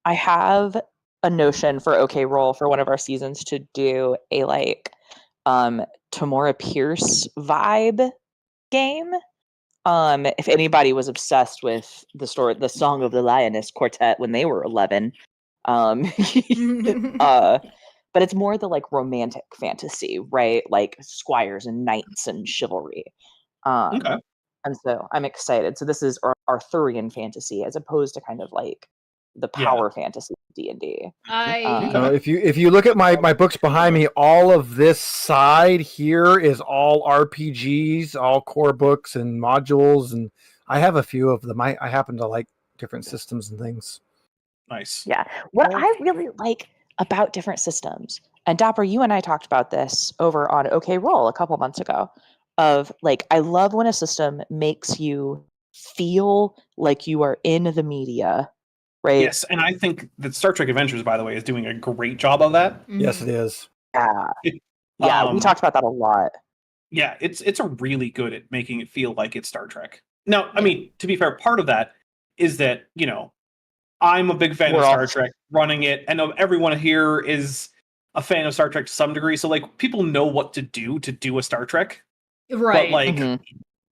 I have a notion for OK Roll for one of our seasons to do a like Tamora Pierce vibe game. If anybody was obsessed with the Song of the Lioness Quartet when they were 11, but it's more the like romantic fantasy, right? Like squires and knights and chivalry. Okay. And so I'm excited. So this is Arthurian fantasy as opposed to kind of like the power fantasy of D&D. If you look at my books behind me, all of this side here is all RPGs, all core books and modules, and I have a few of them. I happen to like different systems and things. Nice. Yeah. What I really like about different systems, and Dapper, you and I talked about this over on OK Roll a couple months ago, of like, I love when a system makes you feel like you are in the media, right? Yes, and I think that Star Trek Adventures, by the way, is doing a great job of that. Yes, it is. Yeah. We talked about that a lot. Yeah, it's a really good at making it feel like it's Star Trek. Now, I mean, to be fair, part of that is that, I'm a big fan of Star Trek running it. I know everyone here is a fan of Star Trek to some degree. So like people know what to do a Star Trek. Right. But like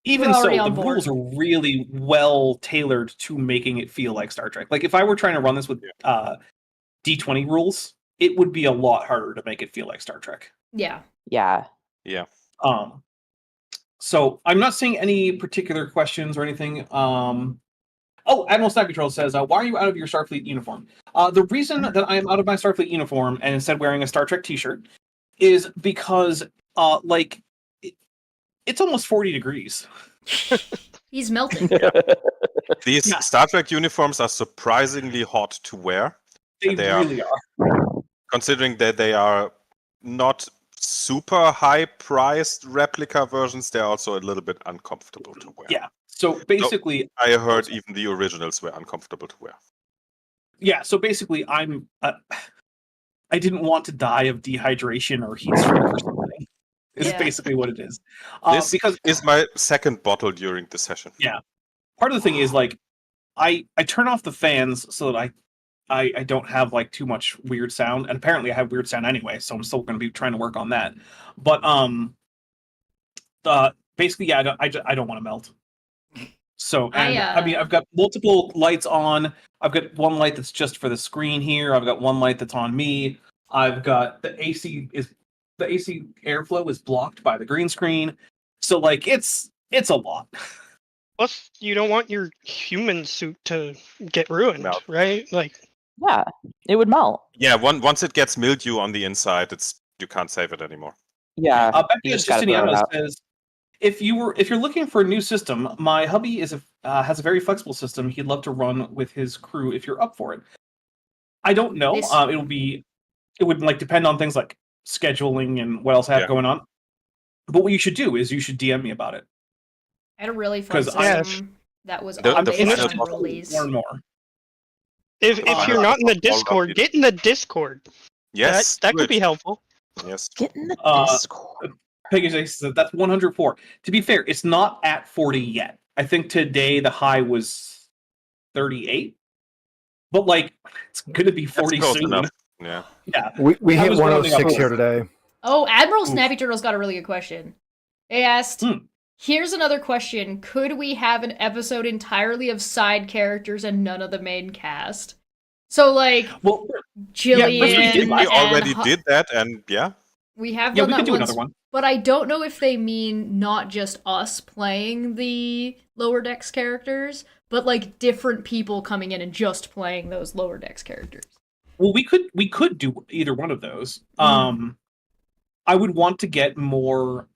even so, the board. rules are really well tailored to making it feel like Star Trek. Like if I were trying to run this with D20 rules, it would be a lot harder to make it feel like Star Trek. Yeah. Yeah. Yeah. So I'm not seeing any particular questions or anything. Admiral Sniper Control says, why are you out of your Starfleet uniform? The reason that I am out of my Starfleet uniform and instead wearing a Star Trek t-shirt is because, it's almost 40 degrees. He's melting. These Star Trek uniforms are surprisingly hot to wear. They really are. Considering that they are not super high-priced replica versions, they're also a little bit uncomfortable to wear. Yeah. So basically, I heard even the originals were uncomfortable to wear. Yeah. So basically, I didn't want to die of dehydration or heat stroke or something. Is basically what it is. This is my second bottle during the session. Yeah. Part of the thing is like, I turn off the fans so that I don't have like too much weird sound, and apparently I have weird sound anyway, so I'm still going to be trying to work on that. But basically, I don't want to melt. So, and I mean, I've got multiple lights on. I've got one light that's just for the screen here. I've got one light that's on me. I've got the AC airflow is blocked by the green screen. So, like, it's a lot. Plus, you don't want your human suit to get ruined, right? Like, yeah, it would melt. Yeah, once it gets mildew on the inside, you can't save it anymore. Yeah, Justiniano says, if you're looking for a new system, my hubby has a very flexible system he'd love to run with his crew if you're up for it. I don't know. It would like depend on things like scheduling and what else I have going on. But what you should do is you should DM me about it. I had a really fun 'Cause I- system that was The- on the beta final on release. More and more. If you're not in the all Discord, about get in the Discord. Yes, that do could it. be helpful. Yes. Get in the Uh, Discord. Peggy says that's 104. To be fair, it's not at 40 yet. I think today the high was 38. But like, it's gonna be 40 That's close soon. enough. Yeah. Yeah. We I hit was rounding 106 up. here today. Oh, Admiral Oof. Snappy Turtle's got a really good question. They asked, here's another question. Could we have an episode entirely of side characters and none of the main cast? So, like, Well, Jillian We already and did that, and we have yeah, done we that could do once, another one. but I don't know if they mean not just us playing the Lower Decks characters, but like different people coming in and just playing those Lower Decks characters. Well, we could do either one of those. I would want to get more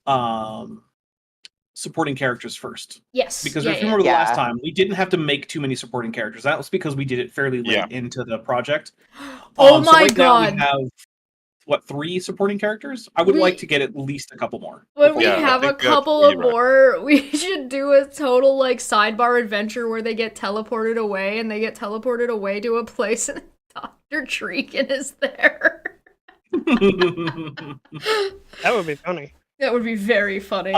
supporting characters first. Yes. Because yeah, if you remember the yeah. last time, we didn't have to make too many supporting characters. That was because we did it fairly late into the project. Oh So my right now god. we have, 3 supporting characters? I would like to get at least a couple more. When we Yeah, I have a think we have couple 3, of right? more, we should do a total like sidebar adventure where they get teleported away and they get teleported away to a place and Dr. Treekin is there. That would be funny. That would be very funny.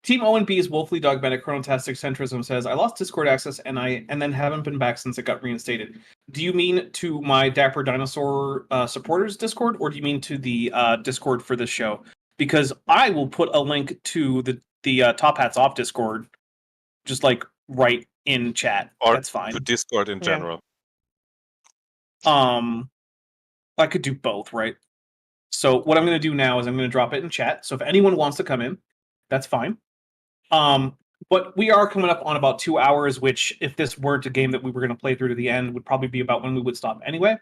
Team ONB's Wolfly Dogmatic Chronotastic Centrism says, I lost Discord access and then haven't been back since it got reinstated. Do you mean to my Dapper Dinosaur supporters Discord, or do you mean to the Discord for this show? Because I will put a link to the Top Hats Off Discord just like right in chat. or That's fine. to Discord in general. I could do both, right? So what I'm going to do now is I'm going to drop it in chat. So if anyone wants to come in, that's fine. But we are coming up on about 2 hours, which if this weren't a game that we were going to play through to the end, would probably be about when we would stop anyway.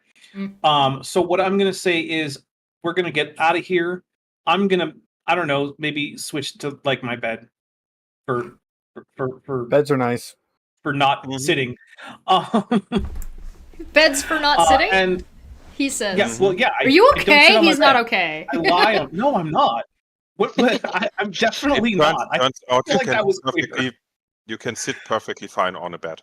So what I'm going to say is we're going to get out of here. I'm going to, I don't know, maybe switch to like my bed for Beds are nice. for not sitting. Beds for not sitting? And he says. yeah, well, yeah. Are you I don't sit okay? on my He's not bed. okay. I lie. No, I'm not. I'm definitely not. I Turns out feel like that was you can sit perfectly fine on a bed.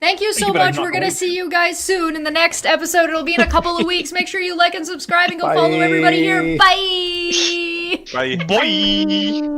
Thank you so But I'm much. not We're going to going see you guys soon in the next episode. It'll be in a couple of weeks. Make sure you like and subscribe and go follow everybody here. Bye. Bye. Bye.